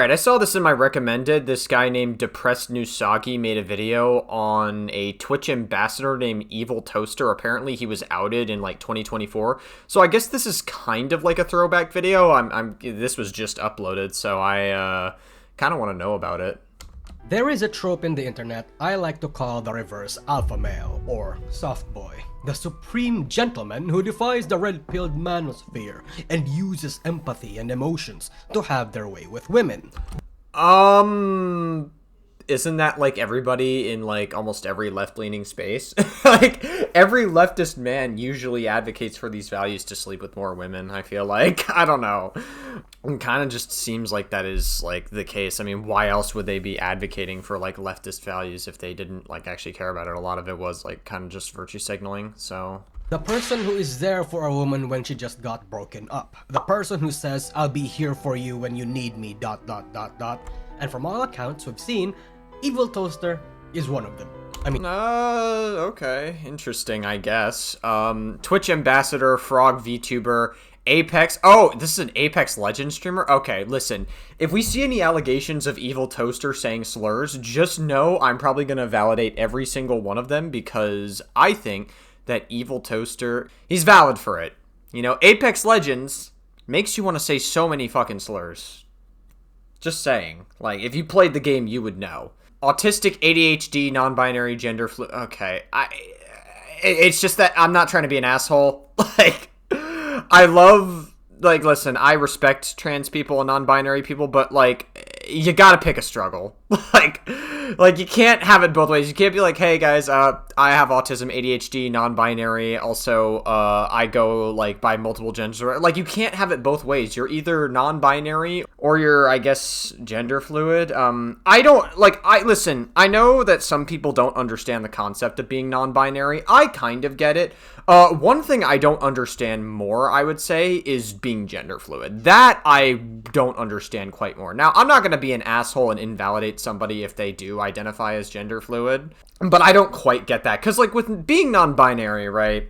Alright, I saw this in my recommended. This guy named Depressed Nusagi made a video on a Twitch ambassador named EvilToaster. Apparently he was outed in like 2024. So I guess this is kind of like a throwback video. This was just uploaded, so I kind of want to know about it. There is a trope in the internet I like to call the reverse alpha male, or soft boy. The supreme gentleman who defies the red-pilled manosphere and uses empathy and emotions to have their way with women. Isn't that like everybody in like almost every left-leaning space? Like every leftist man usually advocates for these values to sleep with more women, I feel like. I don't know. It kind of just seems like that is like the case. I mean, why else would they be advocating for like leftist values if they didn't like actually care about it? A lot of it was like kind of just virtue signaling, so... The person who is there for a woman when she just got broken up. The person who says, I'll be here for you when you need me, ... And from all accounts we've seen, EvilToaster is one of them. I mean... Okay. Interesting, I guess. Twitch ambassador, frog VTuber, Apex... Oh, this is an Apex Legends streamer? Okay, listen. If we see any allegations of EvilToaster saying slurs, just know I'm probably going to validate every single one of them because I think that EvilToaster... He's valid for it. You know, Apex Legends makes you want to say so many fucking slurs. Just saying. Like, if you played the game, you would know. Autistic, ADHD, non-binary, gender fluid. Okay, it's just that I'm not trying to be an asshole. Like, listen, I respect trans people and non-binary people, but like, you gotta pick a struggle. Like you can't have it both ways. You can't be like, hey guys, I have autism, ADHD, non-binary. Also, I go like by multiple genders. Like you can't have it both ways. You're either non-binary or you're, I guess, gender fluid. Listen, I know that some people don't understand the concept of being non-binary. I kind of get it. One thing I don't understand more, I would say, is being gender fluid. That I don't understand quite more. Now, I'm not going to be an asshole and invalidate somebody if they do identify as gender fluid, but I don't quite get that. Because, like, with being non-binary, right,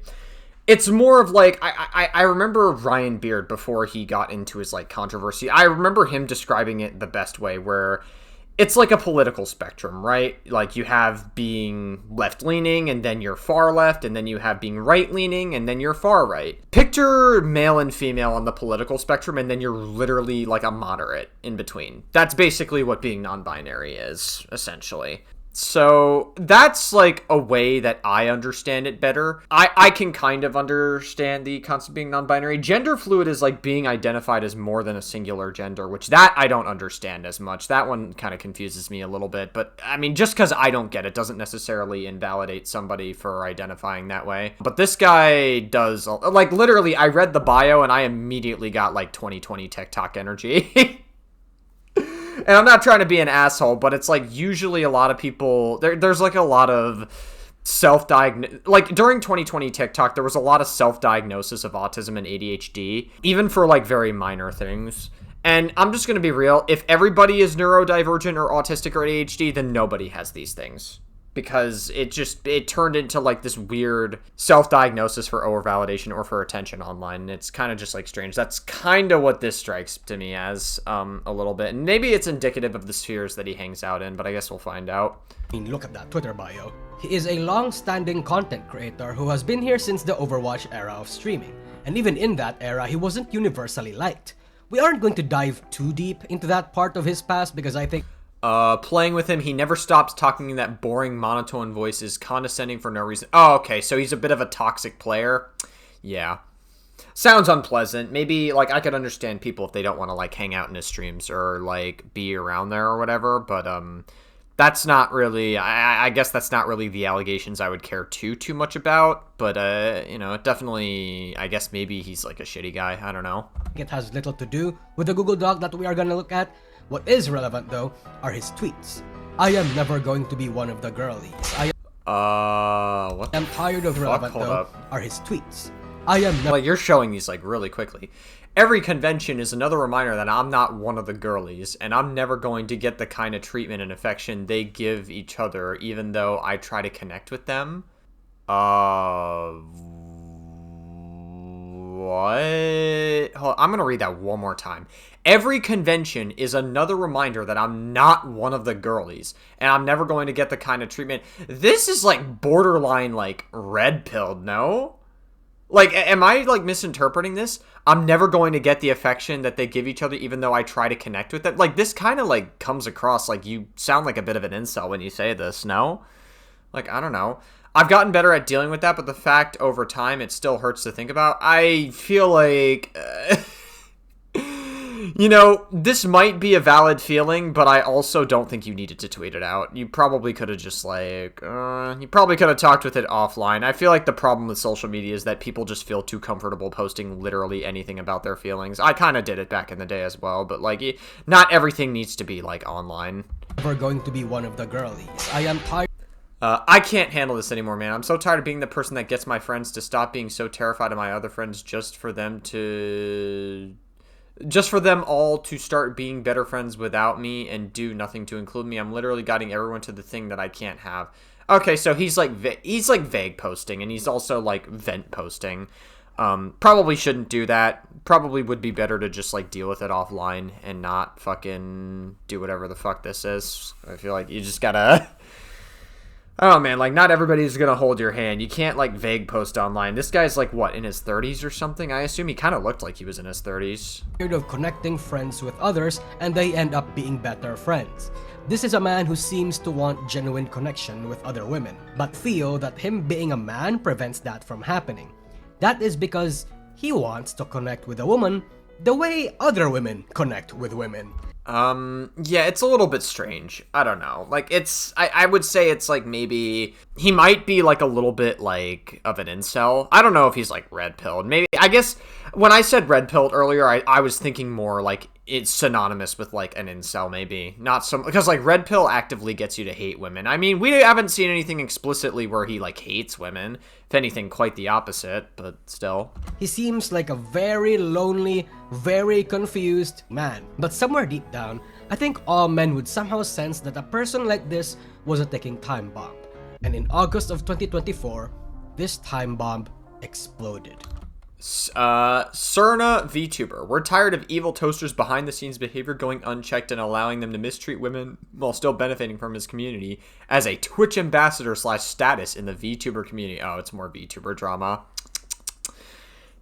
it's more of, like, I remember Ryan Beard before he got into his, like, controversy. I remember him describing it the best way, where it's like a political spectrum, right? Like, you have being left-leaning, and then you're far left, and then you have being right-leaning, and then you're far right. Picture male and female on the political spectrum, and then you're literally, like, a moderate in between. That's basically what being non-binary is, essentially. So that's like a way that I understand it better. I can kind of understand the concept of being non-binary. Gender fluid is like being identified as more than a singular gender, which that I don't understand as much. That one kind of confuses me a little bit. But I mean, just because I don't get it doesn't necessarily invalidate somebody for identifying that way. But this guy does, like, literally, I read the bio and I immediately got like 2020 TikTok energy. And I'm not trying to be an asshole, but it's like usually a lot of people, there's like a lot of like during 2020 TikTok, there was a lot of self-diagnosis of autism and ADHD, even for like very minor things. And I'm just going to be real. If everybody is neurodivergent or autistic or ADHD, then nobody has these things. Because it turned into like this weird self-diagnosis for over-validation or for attention online. And it's kind of just like strange. That's kind of what this strikes to me as a little bit. And maybe it's indicative of the spheres that he hangs out in, but I guess we'll find out. I mean, look at that Twitter bio. He is a long-standing content creator who has been here since the Overwatch era of streaming. And even in that era, he wasn't universally liked. We aren't going to dive too deep into that part of his past because I think... Playing with him, he never stops talking in that boring monotone voice, is condescending for no reason. Oh, okay, so he's a bit of a toxic player. Yeah. Sounds unpleasant. Maybe, like, I could understand people if they don't want to, like, hang out in his streams or, like, be around there or whatever, but, that's not really, I guess that's not really the allegations I would care too much about, but, you know, definitely, I guess maybe he's, like, a shitty guy. I don't know. It has little to do with the Google Doc that we are gonna look at. What is relevant, though, are his tweets. I am never going to be one of the girlies. What the I'm tired of fuck? relevant, Hold though, up. are his tweets. I am never... Like, you're showing these, like, really quickly. Every convention is another reminder that I'm not one of the girlies, and I'm never going to get the kind of treatment and affection they give each other, even though I try to connect with them. what? Hold on, I'm gonna read that one more time. Every convention is another reminder that I'm not one of the girlies, and I'm never going to get the kind of treatment. This is like borderline like red pilled, no? Like, am I like misinterpreting this? I'm never going to get the affection that they give each other, even though I try to connect with them. Like, this kind of like comes across like you sound like a bit of an incel when you say this, no? Like, I don't know. I've gotten better at dealing with that, but the fact over time it still hurts to think about. I feel like, you know, this might be a valid feeling, but I also don't think you needed to tweet it out. You probably could have just like, you probably could have talked with it offline. I feel like the problem with social media is that people just feel too comfortable posting literally anything about their feelings. I kind of did it back in the day as well, but like, not everything needs to be like online. Never going to be one of the girlies. I am tired. I can't handle this anymore, man. I'm so tired of being the person that gets my friends to stop being so terrified of my other friends just for them all to start being better friends without me and do nothing to include me. I'm literally guiding everyone to the thing that I can't have. Okay, so he's like vague posting, and he's also like vent posting. Probably shouldn't do that. Probably would be better to just like deal with it offline and not fucking do whatever the fuck this is. I feel like you just gotta... Oh man, like not everybody's gonna hold your hand. You can't like vague post online. This guy's like what, in his 30s or something? I assume he kind of looked like he was in his 30s. Of connecting friends with others, and they end up being better friends. This is a man who seems to want genuine connection with other women, but feel that him being a man prevents that from happening. That is because he wants to connect with a woman the way other women connect with women. Yeah, it's a little bit strange. I don't know. Like, I would say it's like maybe he might be like a little bit like of an incel. I don't know if he's like red pilled. Maybe, I guess when I said red pilled earlier, I was thinking more like it's synonymous with like an incel, maybe. Not some, because like red pill actively gets you to hate women. I mean, we haven't seen anything explicitly where he like hates women. If anything, quite the opposite, but still. He seems like a very lonely, very confused man. But somewhere deep down, I think all men would somehow sense that a person like this was a ticking time bomb. And in August of 2024, this time bomb exploded. Cerna VTuber. We're tired of EvilToaster's behind-the-scenes behavior going unchecked and allowing them to mistreat women while still benefiting from his community as a Twitch ambassador / status in the VTuber community. Oh, it's more VTuber drama.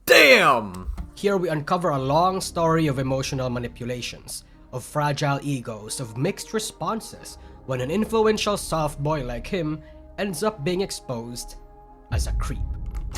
Damn! Here we uncover a long story of emotional manipulations, of fragile egos, of mixed responses when an influential soft boy like him ends up being exposed as a creep.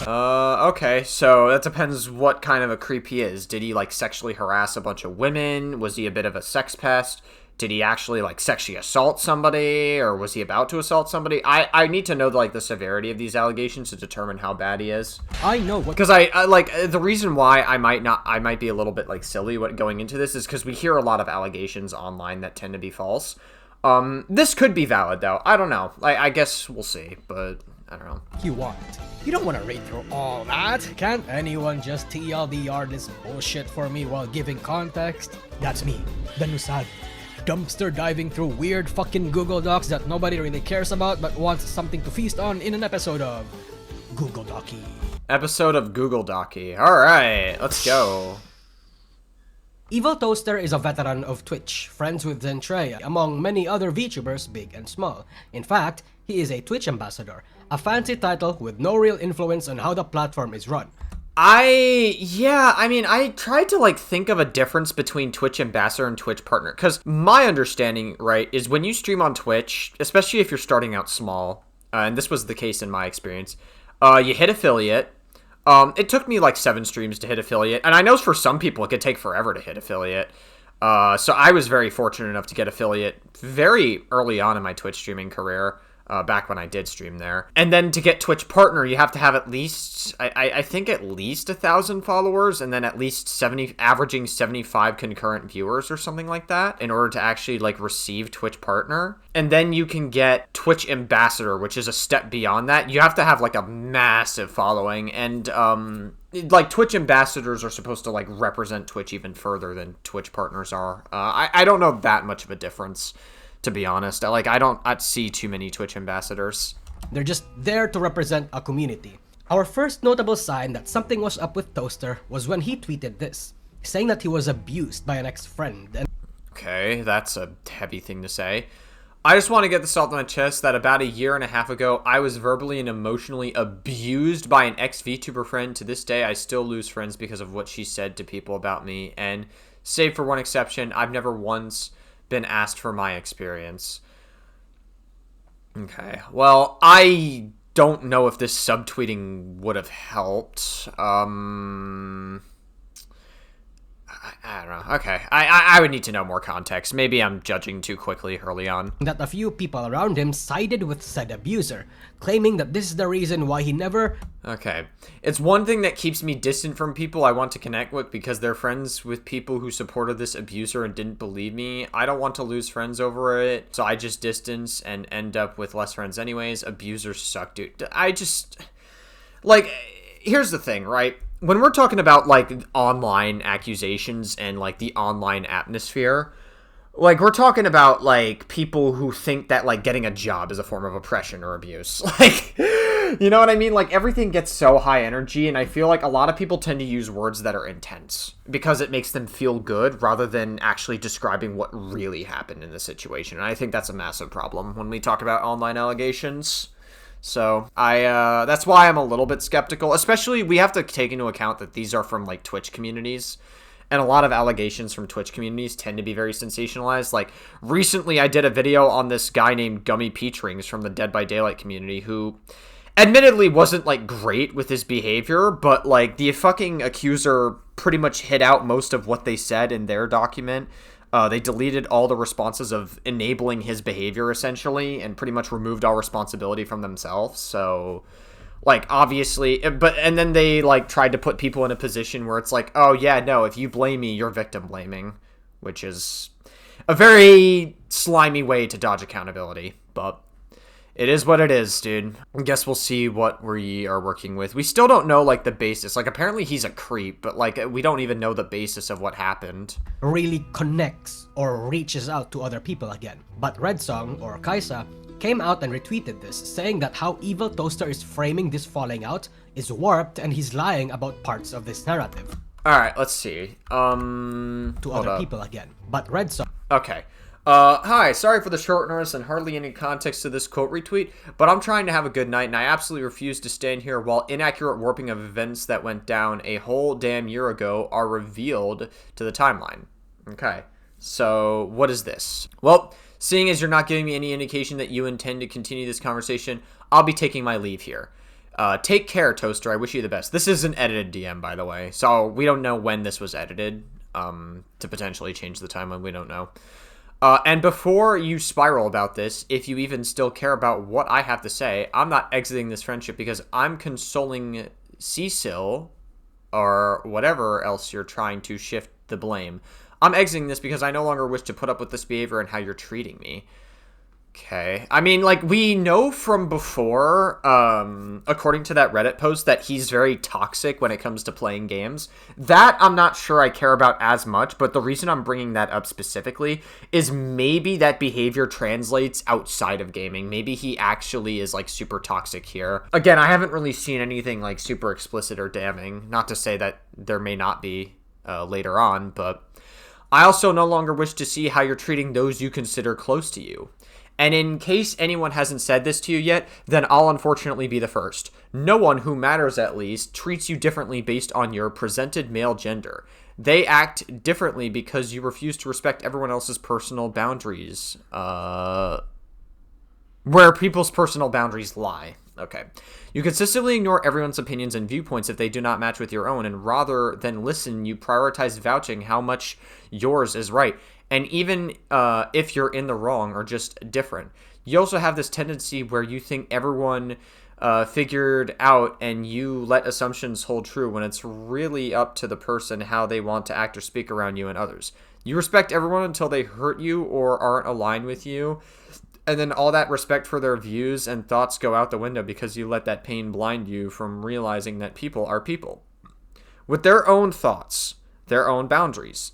Okay, so that depends what kind of a creep he is. Did he, like, sexually harass a bunch of women? Was he a bit of a sex pest? Did he actually, like, sexually assault somebody? Or was he about to assault somebody? I need to know, like, the severity of these allegations to determine how bad he is. I know what... Because I like, the reason why I might be a little bit, like, silly going into this is because we hear a lot of allegations online that tend to be false. This could be valid, though. I don't know. I guess we'll see, but... I don't know. You want. You don't want to read through all that. Can't anyone just TLDR this bullshit for me while giving context? That's me, Danusad. Dumpster diving through weird fucking Google Docs that nobody really cares about but wants something to feast on in an episode of Google Docky. Episode of Google Docky. Alright, let's go. EvilToaster is a veteran of Twitch, friends with Zentreya, among many other VTubers, big and small. In fact, he is a Twitch ambassador, a fancy title with no real influence on how the platform is run. I tried to, like, think of a difference between Twitch ambassador and Twitch partner, because my understanding, right, is when you stream on Twitch, especially if you're starting out small, and this was the case in my experience, you hit affiliate. It took me, like, 7 streams to hit affiliate, and I know for some people it could take forever to hit affiliate. So I was very fortunate enough to get affiliate very early on in my Twitch streaming career. Back when I did stream there. And then to get Twitch partner, you have to have at least, I think at least 1,000 followers, and then at least averaging 75 concurrent viewers or something like that in order to actually, like, receive Twitch partner. And then you can get Twitch ambassador, which is a step beyond that. You have to have, like, a massive following, and, like, Twitch ambassadors are supposed to, like, represent Twitch even further than Twitch partners are. I don't know that much of a difference, to be honest. I don't see too many Twitch ambassadors. They're just there to represent a community. Our first notable sign that something was up with Toaster was when he tweeted this, saying that he was abused by an ex-friend and Okay, that's a heavy thing to say. I just want to get this off my chest that about a year and a half ago, I was verbally and emotionally abused by an ex-VTuber friend. To this day, I still lose friends because of what she said to people about me. And save for one exception, I've never once been asked for my experience. Okay, well, I don't know if this subtweeting would have helped. I don't know. Okay. I would need to know more context. Maybe I'm judging too quickly early on. that a few people around him sided with said abuser, claiming that this is the reason why he never Okay. It's one thing that keeps me distant from people I want to connect with because they're friends with people who supported this abuser and didn't believe me. I don't want to lose friends over it, so I just distance and end up with less friends anyways. Abusers suck, dude. Like, here's the thing, right? When we're talking about, like, online accusations and, like, the online atmosphere, like, we're talking about, like, people who think that, like, getting a job is a form of oppression or abuse. Like, you know what I mean? Like, everything gets so high energy, and I feel like a lot of people tend to use words that are intense because it makes them feel good rather than actually describing what really happened in the situation. And I think that's a massive problem when we talk about online allegations. So that's why I'm a little bit skeptical, especially we have to take into account that these are from like Twitch communities, and a lot of allegations from Twitch communities tend to be very sensationalized. Like recently I did a video on this guy named Gummy Peach Rings from the Dead by Daylight community who admittedly wasn't like great with his behavior, but like the fucking accuser pretty much hid out most of what they said in their document. They deleted all the responses of enabling his behavior, essentially, and pretty much removed all responsibility from themselves. So, like, obviously, and then they, like, tried to put people in a position where it's like, oh, yeah, no, if you blame me, you're victim blaming, which is a very slimy way to dodge accountability, but it is what it is, dude. I guess we'll see what we are working with. We still don't know, like, the basis. Like, apparently he's a creep, but, like, we don't even know the basis of what happened. really connects or reaches out to other people again. But Red Song, or Kaisa, came out and retweeted this, saying that how EvilToaster is framing this falling out is warped and he's lying about parts of this narrative Alright, let's see. to hold other up. people again. But Red Song Okay. Hi, sorry for the shortness and hardly any context to this quote retweet, but I'm trying to have a good night and I absolutely refuse to stand here while inaccurate warping of events that went down a whole damn year ago are revealed to the timeline. Okay, so what is this? Well, seeing as you're not giving me any indication that you intend to continue this conversation, I'll be taking my leave here. Take care, Toaster. I wish you the best. This is an edited DM, by the way, so we don't know when this was edited, to potentially change the timeline. We don't know. And before you spiral about this, if you even still care about what I have to say, I'm not exiting this friendship because I'm consoling Cecil or whatever else you're trying to shift the blame. I'm exiting this because I no longer wish to put up with this behavior and how you're treating me. Okay. I mean, like, we know from before, according to that Reddit post, that he's very toxic when it comes to playing games. That I'm not sure I care about as much, but the reason I'm bringing that up specifically is maybe that behavior translates outside of gaming. Maybe he actually is, like, super toxic here. Again, I haven't really seen anything, like, super explicit or damning. Not to say that there may not be later on, but I also no longer wish to see how you're treating those you consider close to you. And in case anyone hasn't said this to you yet, then I'll unfortunately be the first. No one who matters, at least, treats you differently based on your presented male gender. They act differently because you refuse to respect everyone else's personal boundaries. Where people's personal boundaries lie. Okay. You consistently ignore everyone's opinions and viewpoints if they do not match with your own, and rather than listen, you prioritize vouching how much yours is right. And even if you're in the wrong or just different, you also have this tendency where you think everyone figured out and you let assumptions hold true when it's really up to the person how they want to act or speak around you and others. You respect everyone until they hurt you or aren't aligned with you, and then all that respect for their views and thoughts go out the window because you let that pain blind you from realizing that people are people with their own thoughts, their own boundaries,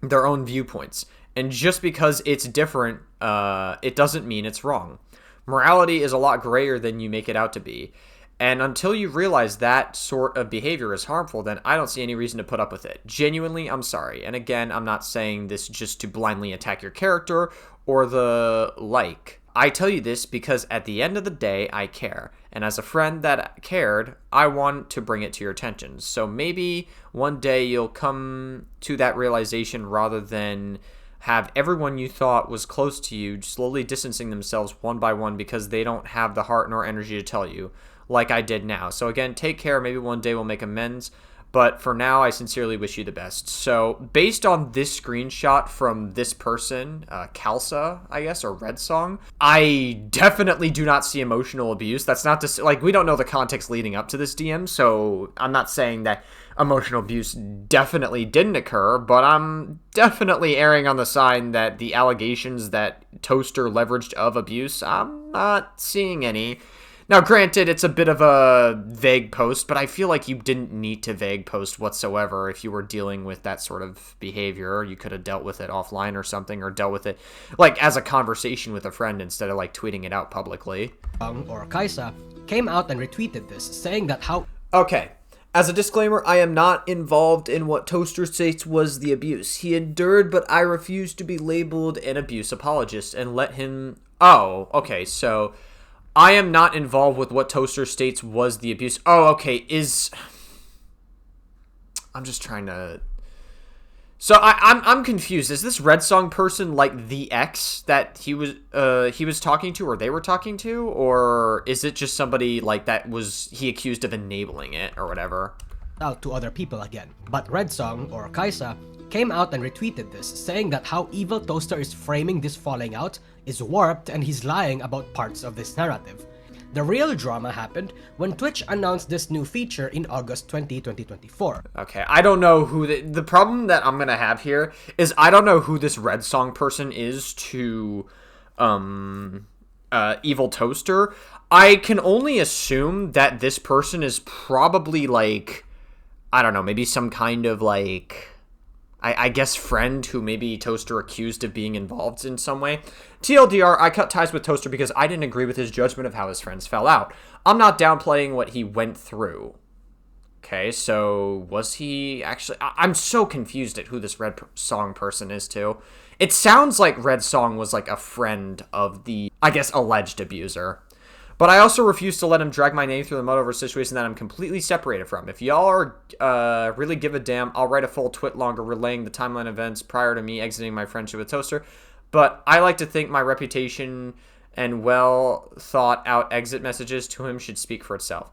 their own viewpoints. And just because it's different, it doesn't mean it's wrong. Morality is a lot grayer than you make it out to be. And until you realize that sort of behavior is harmful, then I don't see any reason to put up with it. Genuinely, I'm sorry. And again, I'm not saying this just to blindly attack your character or the like. I tell you this because at the end of the day, I care. And as a friend that cared, I want to bring it to your attention. So maybe one day you'll come to that realization rather than have everyone you thought was close to you slowly distancing themselves one by one because they don't have the heart nor energy to tell you, like I did now. So again, take care. Maybe one day we'll make amends. But for now, I sincerely wish you the best. So based on this screenshot from this person, Kalsa, I guess, or Red Song, I definitely do not see emotional abuse. That's not to say, like, we don't know the context leading up to this DM, so I'm not saying that emotional abuse definitely didn't occur, but I'm definitely erring on the side that the allegations that Toaster leveraged of abuse, I'm not seeing any. Now, granted, it's a bit of a vague post, but I feel like you didn't need to vague post whatsoever if you were dealing with that sort of behavior. You could have dealt with it offline or something, or dealt with it, like, as a conversation with a friend instead of, like, tweeting it out publicly. Or Kaisa came out and retweeted this, saying that how... Okay. As a disclaimer, I am not involved in what Toaster states was the abuse he endured, but I refuse to be labeled an abuse apologist and let him... Oh, okay, so... I am not involved with what Toaster states was the abuse. Oh, okay, I'm just trying to... So I'm confused. Is this Red Song person like the ex that he was talking to, or they were talking to, or is it just somebody like that was he accused of enabling it or whatever? Out to other people again. But Red Song, or Kaisa, came out and retweeted this, saying that how EvilToaster is framing this falling out is warped and he's lying about parts of this narrative. The real drama happened when Twitch announced this new feature in August 2024. Okay, I don't know who... The problem that I'm gonna have here is I don't know who this Red Song person is to EvilToaster. I can only assume that this person is probably like... I don't know, maybe some kind of like... I guess friend who maybe Toaster accused of being involved in some way. TLDR, I cut ties with Toaster because I didn't agree with his judgment of how his friends fell out. I'm not downplaying what he went through. Okay, so was he actually... I'm so confused at who this Red Song person is too. It sounds like Red Song was like a friend of the, I guess, alleged abuser. But I also refuse to let him drag my name through the mud over a situation that I'm completely separated from. If y'all are really give a damn, I'll write a full twit longer relaying the timeline events prior to me exiting my friendship with Toaster. But I like to think my reputation and well thought out exit messages to him should speak for itself.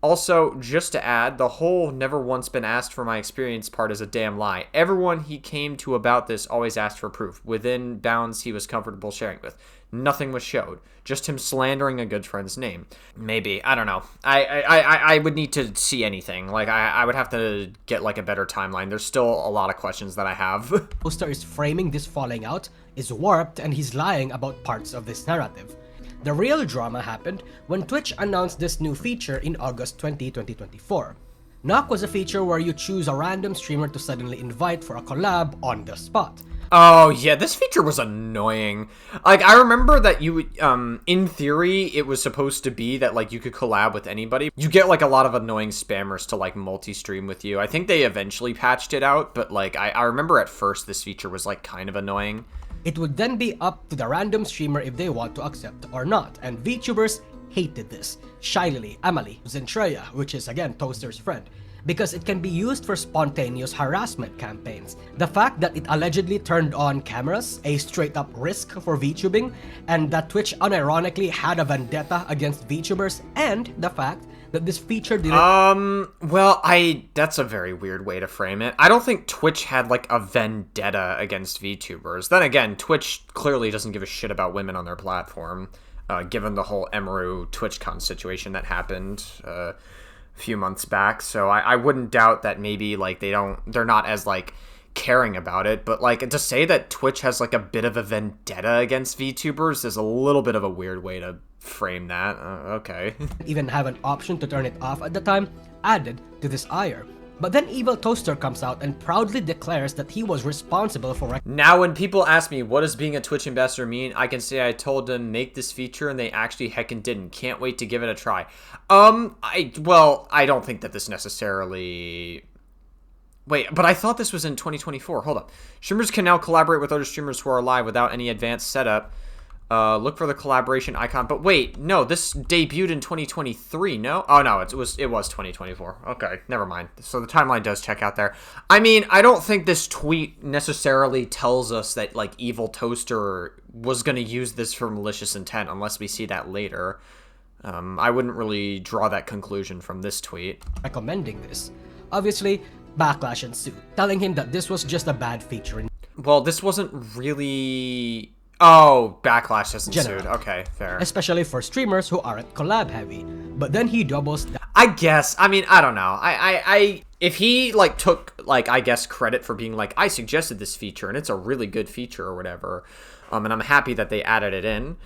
Also, just to add, the whole never once been asked for my experience part is a damn lie. Everyone he came to about this always asked for proof, within bounds he was comfortable sharing with. Nothing was showed. Just him slandering a good friend's name. Maybe. I don't know. I would need to see anything. Like, I would have to get, like, a better timeline. There's still a lot of questions that I have. Toaster is framing this falling out is warped and he's lying about parts of this narrative. The real drama happened when Twitch announced this new feature in August 2024. Knock was a feature where you choose a random streamer to suddenly invite for a collab on the spot. Oh, yeah, this feature was annoying. Like, I remember that you, in theory, it was supposed to be that, like, you could collab with anybody. You get, like, a lot of annoying spammers to, like, multi-stream with you. I think they eventually patched it out, but, like, I remember at first this feature was, like, kind of annoying. It would then be up to the random streamer if they want to accept or not, and VTubers hated this. Shiley, Emily, Zentreya, which is again Toaster's friend, because it can be used for spontaneous harassment campaigns. The fact that it allegedly turned on cameras, a straight up risk for VTubing, and that Twitch unironically had a vendetta against VTubers, and the fact that this feature didn't... well, that's a very weird way to frame it. I don't think Twitch had, like, a vendetta against VTubers. Then again, Twitch clearly doesn't give a shit about women on their platform, given the whole Emeru TwitchCon situation that happened, a few months back. So I wouldn't doubt that maybe, like, they're not as, like, caring about it, but, like, to say that Twitch has, like, a bit of a vendetta against VTubers is a little bit of a weird way to frame that. Okay. Even have an option to turn it off at the time added to this ire. But then EvilToaster comes out and proudly declares that he was responsible for Now when people ask me what does being a Twitch ambassador mean, I can say I told them make this feature and they actually heckin' didn't. Can't wait to give it a try. I don't think that this necessarily... Wait, but I thought this was in 2024. Hold up. Streamers can now collaborate with other streamers who are live without any advanced setup. Look for the collaboration icon. But wait, no, this debuted in 2023, no? Oh, no, it was 2024. Okay, never mind. So the timeline does check out there. I mean, I don't think this tweet necessarily tells us that, like, EvilToaster was going to use this for malicious intent unless we see that later. I wouldn't really draw that conclusion from this tweet. Recommending this. Obviously, backlash ensued, telling him that this was just a bad feature. Well, this wasn't really... Oh, backlash has ensued. General. Okay, fair. Especially for streamers who aren't collab heavy. But then he doubles down. I guess. I mean, I don't know. If he, like, took, like, I guess, credit for being like, I suggested this feature, and it's a really good feature or whatever, and I'm happy that they added it in,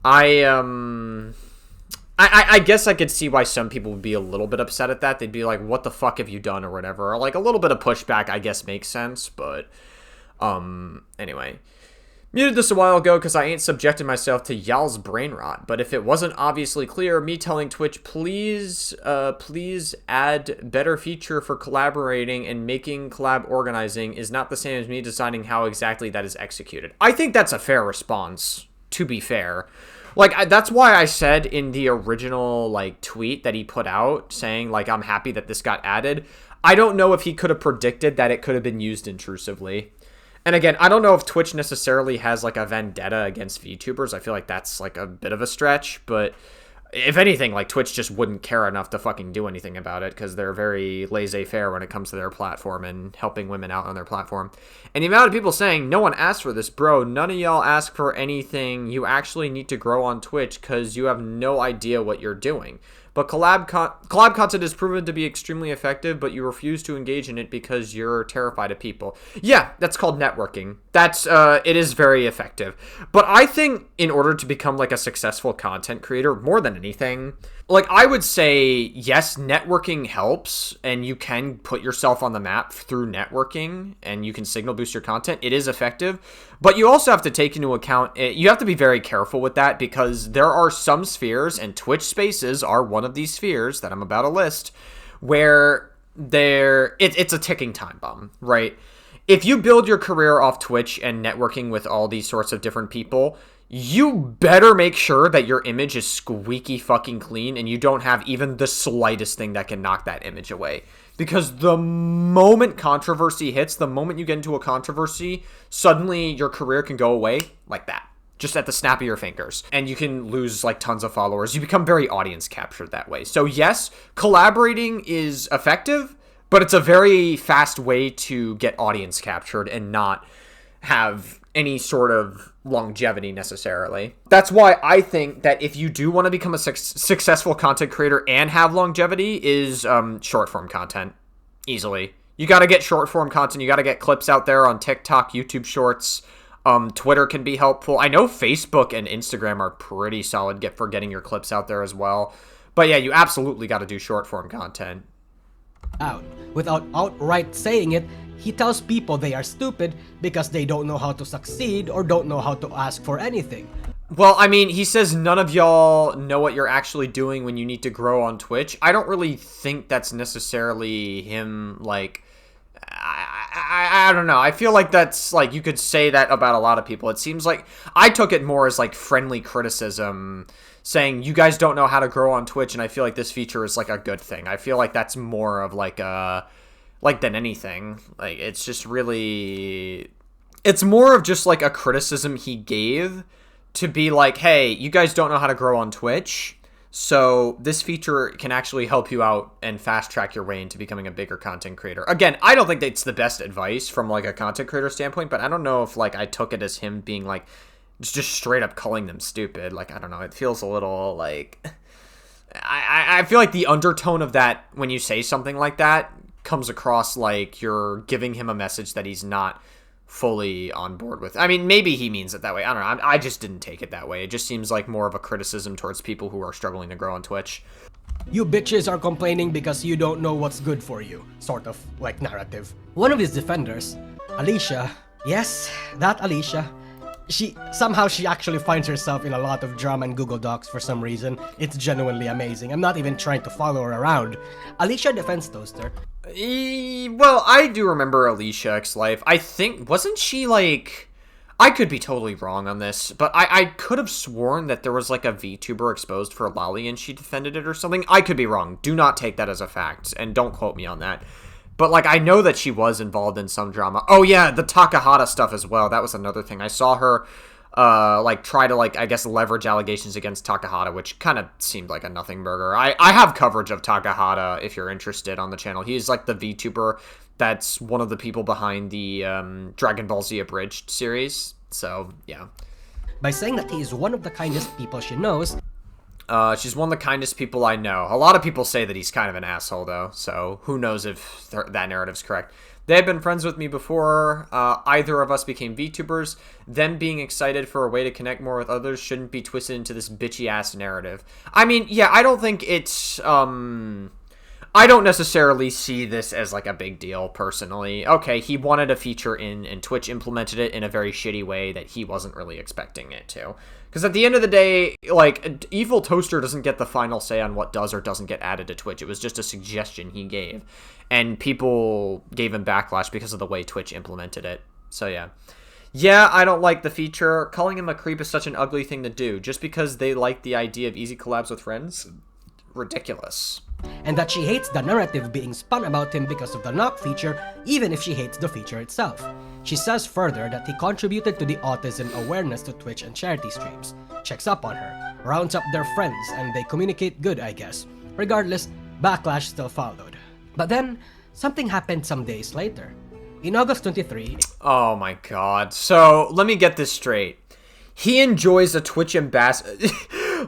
I guess I could see why some people would be a little bit upset at that. They'd be like, what the fuck have you done or whatever. Or, like, a little bit of pushback, I guess, makes sense, but, anyway. Muted this a while ago because I ain't subjected myself to y'all's brain rot, but if it wasn't obviously clear, me telling Twitch, please add better feature for collaborating and making collab organizing is not the same as me deciding how exactly that is executed. I think that's a fair response, to be fair. Like, that's why I said in the original, like, tweet that he put out saying, like, I'm happy that this got added. I don't know if he could have predicted that it could have been used intrusively. And again, I don't know if Twitch necessarily has, like, a vendetta against VTubers. I feel like that's, like, a bit of a stretch. But if anything, like, Twitch just wouldn't care enough to fucking do anything about it because they're very laissez-faire when it comes to their platform and helping women out on their platform. And the amount of people saying, no one asked for this, bro. None of y'all ask for anything. You actually need to grow on Twitch because you have no idea what you're doing. But collab content is proven to be extremely effective, but you refuse to engage in it because you're terrified of people. Yeah, that's called networking. It is very effective. But I think in order to become, like, a successful content creator, more than anything, like, I would say, yes, networking helps, and you can put yourself on the map through networking, and you can signal boost your content. It is effective, but you also have to take into account, you have to be very careful with that, because there are some spheres, and Twitch Spaces are one of these spheres that I'm about to list, where it's a ticking time bomb, right? If you build your career off Twitch and networking with all these sorts of different people, you better make sure that your image is squeaky fucking clean and you don't have even the slightest thing that can knock that image away. Because the moment controversy hits, the moment you get into a controversy, suddenly your career can go away like that. Just at the snap of your fingers. And you can lose, like, tons of followers. You become very audience captured that way. So yes, collaborating is effective, but it's a very fast way to get audience captured and not have any sort of longevity necessarily. That's why I think that if you do want to become a successful content creator and have longevity is short form content. Easily. You got to get short form content. You got to get clips out there on TikTok, YouTube Shorts. Twitter can be helpful. I know Facebook and Instagram are pretty solid for getting your clips out there as well. But yeah, you absolutely got to do short form content. Without outright saying it, he tells people they are stupid because they don't know how to succeed or don't know how to ask for anything. Well, I mean, he says none of y'all know what you're actually doing when you need to grow on Twitch. I don't really think that's necessarily him, like... I don't know. I feel like that's, like, you could say that about a lot of people. It seems like... I took it more as, like, friendly criticism, saying, you guys don't know how to grow on Twitch, and I feel like this feature is, like, a good thing. I feel like that's more of, like, a... like, than anything. Like, it's just really... It's more of just, like, a criticism he gave to be like, hey, you guys don't know how to grow on Twitch, so this feature can actually help you out and fast track your way into becoming a bigger content creator. Again, I don't think that's the best advice from, like, a content creator standpoint, but I don't know if, like, I took it as him being, like, just straight up calling them stupid. Like, I don't know. It feels a little, like... I feel like the undertone of that, when you say something like that, comes across like you're giving him a message that he's not fully on board with. I mean, maybe he means it that way. I don't know. I just didn't take it that way. It just seems like more of a criticism towards people who are struggling to grow on Twitch. You bitches are complaining because you don't know what's good for you, sort of like narrative. One of his defenders, Alicia, yes, that Alicia, she actually finds herself in a lot of drama and Google Docs for some reason. It's genuinely amazing. I'm not even trying to follow her around. Alicia defends Toaster. Well, I do remember Alicia X Life. I think, wasn't she like... I could be totally wrong on this, but I could have sworn that there was like a VTuber exposed for Lolly and she defended it or something. I could be wrong. Do not take that as a fact, and don't quote me on that. But, like, I know that she was involved in some drama. Oh, yeah, the Takahata stuff as well. That was another thing. I saw her, like, try to, like, I guess, leverage allegations against Takahata, which kind of seemed like a nothing burger. I have coverage of Takahata, if you're interested, on the channel. He's, like, the VTuber that's one of the people behind the Dragon Ball Z Abridged series. So, yeah. By saying that he is one of the kindest people she knows, she's one of the kindest people I know. A lot of people say that he's kind of an asshole, though, so who knows if that narrative's correct. They had been friends with me before either of us became VTubers. Them being excited for a way to connect more with others shouldn't be twisted into this bitchy-ass narrative. I mean, yeah, I don't think it's... I don't necessarily see this as, like, a big deal, personally. Okay, he wanted a feature in, and Twitch implemented it in a very shitty way that he wasn't really expecting it to. Because at the end of the day, like, EvilToaster doesn't get the final say on what does or doesn't get added to Twitch. It was just a suggestion he gave. And people gave him backlash because of the way Twitch implemented it. So, yeah. Yeah, I don't like the feature. Calling him a creep is such an ugly thing to do. Just because they like the idea of easy collabs with friends? Ridiculous. And that she hates the narrative being spun about him because of the knock feature, even if she hates the feature itself. She says further that he contributed to the autism awareness to Twitch and charity streams, checks up on her, rounds up their friends, and they communicate good, I guess. Regardless, backlash still followed. But then, something happened some days later. In August 23... Oh my god. So, let me get this straight. He enjoys a Twitch ambassador...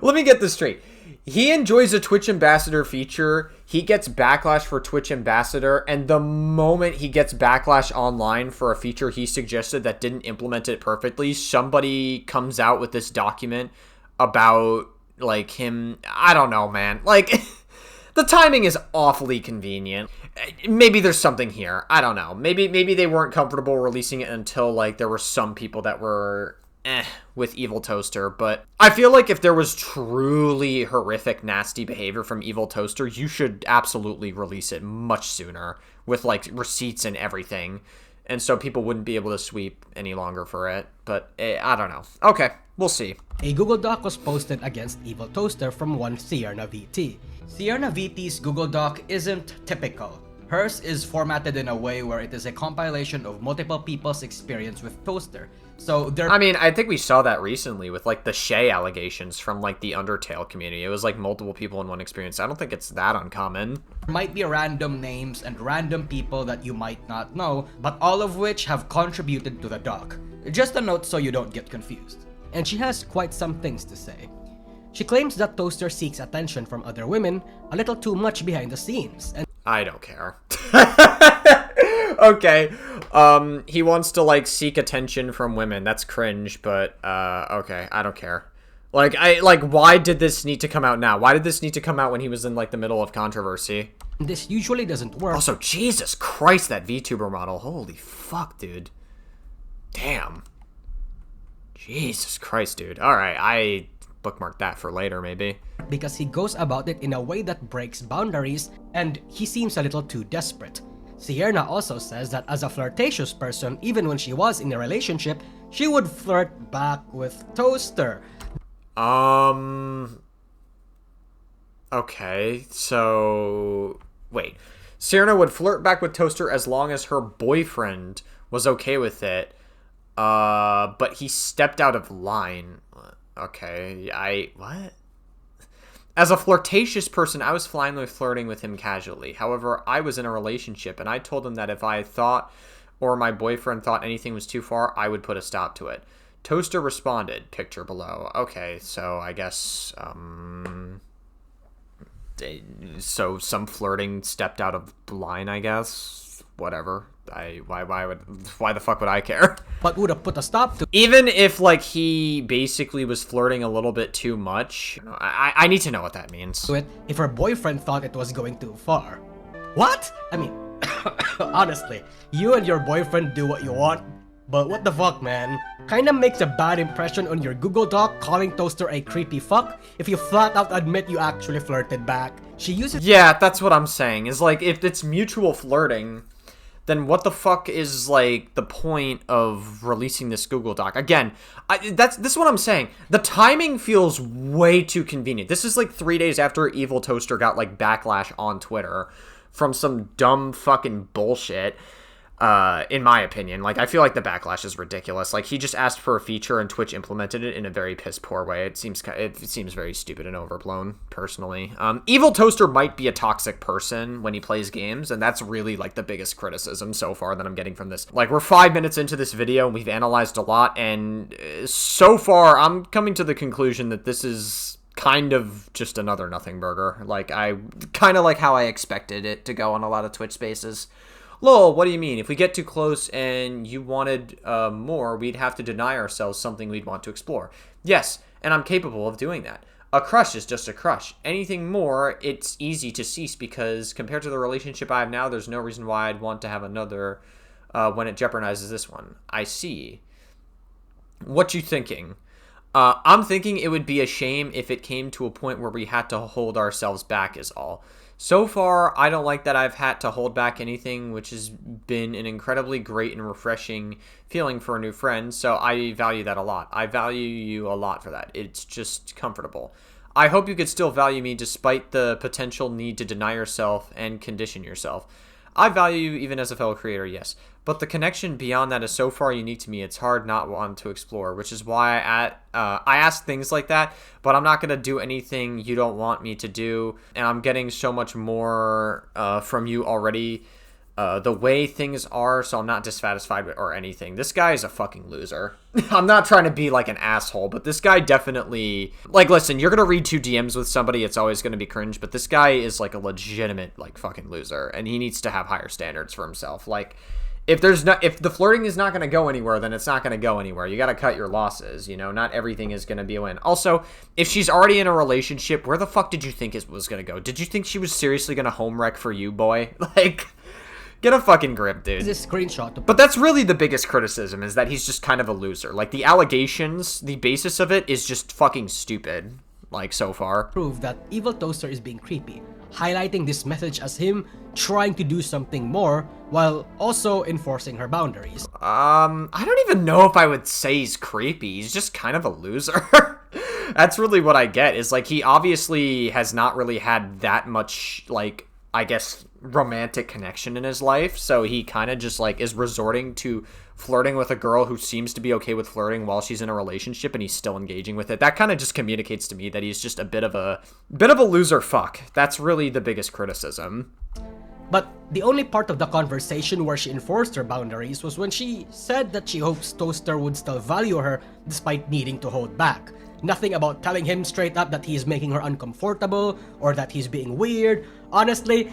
Let me get this straight. He enjoys a Twitch Ambassador feature, he gets backlash for Twitch Ambassador, and the moment he gets backlash online for a feature he suggested that didn't implement it perfectly, somebody comes out with this document about, like, him... I don't know, man. Like, the timing is awfully convenient. Maybe there's something here. I don't know. Maybe they weren't comfortable releasing it until, like, there were some people that were... with EvilToaster, but I feel like if there was truly horrific, nasty behavior from EvilToaster, you should absolutely release it much sooner with, like, receipts and everything, and so people wouldn't be able to sweep any longer for it, but I don't know. Okay, we'll see. A Google Doc was posted against EvilToaster from one Sierna VT. Sierna VT's Google Doc isn't typical. Hers is formatted in a way where it is a compilation of multiple people's experience with Toaster. So there... I mean, I think we saw that recently with, like, the Shay allegations from, like, the Undertale community. It was, like, multiple people in one experience. I don't think it's that uncommon. There might be random names and random people that you might not know, but all of which have contributed to the doc. Just a note so you don't get confused. And she has quite some things to say. She claims that Toaster seeks attention from other women a little too much behind the scenes, and I don't care. Okay. He wants to, like, seek attention from women. That's cringe, but, okay. I don't care. Like, why did this need to come out now? Why did this need to come out when he was in, like, the middle of controversy? this usually doesn't work. Also, Jesus Christ, that VTuber model. Holy fuck, dude. Damn. Jesus Christ, dude. Alright, I bookmark that for later, maybe. Because he goes about it in a way that breaks boundaries, and he seems a little too desperate. Sierra also says that as a flirtatious person, even when she was in a relationship, she would flirt back with Toaster. Okay, so... Wait. Sierra would flirt back with Toaster as long as her boyfriend was okay with it, but he stepped out of line. Okay, what? As a flirtatious person, I was fine with flirting with him casually. However, I was in a relationship, and I told him that if I thought or my boyfriend thought anything was too far, I would put a stop to it. Toaster responded, picture below. Okay, so I guess, so some flirting stepped out of line, I guess. Whatever. why the fuck would I care? But would have put a stop to Even if, like, he basically was flirting a little bit too much, I need to know what that means. it if her boyfriend thought it was going too far. What? I mean, honestly, you and your boyfriend do what you want, but what the fuck, man? Kinda makes a bad impression on your Google Doc calling Toaster a creepy fuck if you flat out admit you actually flirted back. She uses— Yeah, that's what I'm saying, is, like, if it's mutual flirting, then what the fuck is, like, the point of releasing this Google Doc? Again, this is what I'm saying. The timing feels way too convenient. This is, like, 3 days after EvilToaster got, like, backlash on Twitter from some dumb fucking bullshit, in my opinion. Like, I feel like the backlash is ridiculous. Like, he just asked for a feature and Twitch implemented it in a very piss poor way. It seems very stupid and overblown, personally. EvilToaster might be a toxic person when he plays games, and that's really, like, the biggest criticism so far that I'm getting from this. Like, we're 5 minutes into this video, and we've analyzed a lot, and so far, I'm coming to the conclusion that this is kind of just another nothing burger. Like, kind of like how I expected it to go on a lot of Twitch spaces. Lol, what do you mean? If we get too close and you wanted more, we'd have to deny ourselves something we'd want to explore. Yes, and I'm capable of doing that. A crush is just a crush. Anything more, it's easy to cease because compared to the relationship I have now, there's no reason why I'd want to have another when it jeopardizes this one. I see. What you thinking? I'm thinking it would be a shame if it came to a point where we had to hold ourselves back is all. So far, I don't like that I've had to hold back anything, which has been an incredibly great and refreshing feeling for a new friend, so I value that a lot. I value you a lot for that. It's just comfortable. I hope you could still value me despite the potential need to deny yourself and condition yourself. I value you even as a fellow creator, yes. But the connection beyond that is so far unique to me, it's hard not want to explore, which is why I ask things like that, but I'm not going to do anything you don't want me to do, and I'm getting so much more from you already, the way things are, so I'm not dissatisfied with or anything. This guy is a fucking loser. I'm not trying to be like an asshole, but this guy definitely, like, listen, you're going to read 2 DMs with somebody, it's always going to be cringe, but this guy is like a legitimate, like, fucking loser, and he needs to have higher standards for himself. Like, if the flirting is not going to go anywhere, then it's not going to go anywhere. You got to cut your losses, you know? Not everything is going to be a win. Also, if she's already in a relationship, where the fuck did you think it was going to go? Did you think she was seriously going to home wreck for you, boy? Like, get a fucking grip, dude. this screenshot. But that's really the biggest criticism, is that he's just kind of a loser. Like, the allegations, the basis of it is just fucking stupid, like, so far. Prove that EvilToaster is being creepy, highlighting this message as him trying to do something more while also enforcing her boundaries. I don't even know if I would say he's creepy. He's just kind of a loser. That's really what I get, is, like, he obviously has not really had that much, like, I guess, romantic connection in his life, so he kind of just, like, is resorting to flirting with a girl who seems to be okay with flirting while she's in a relationship, and he's still engaging with it. That kind of just communicates to me that he's just a bit of a loser fuck. That's really the biggest criticism. But the only part of the conversation where she enforced her boundaries was when she said that she hopes Toaster would still value her despite needing to hold back. Nothing about telling him straight up that he's making her uncomfortable or that he's being weird. Honestly,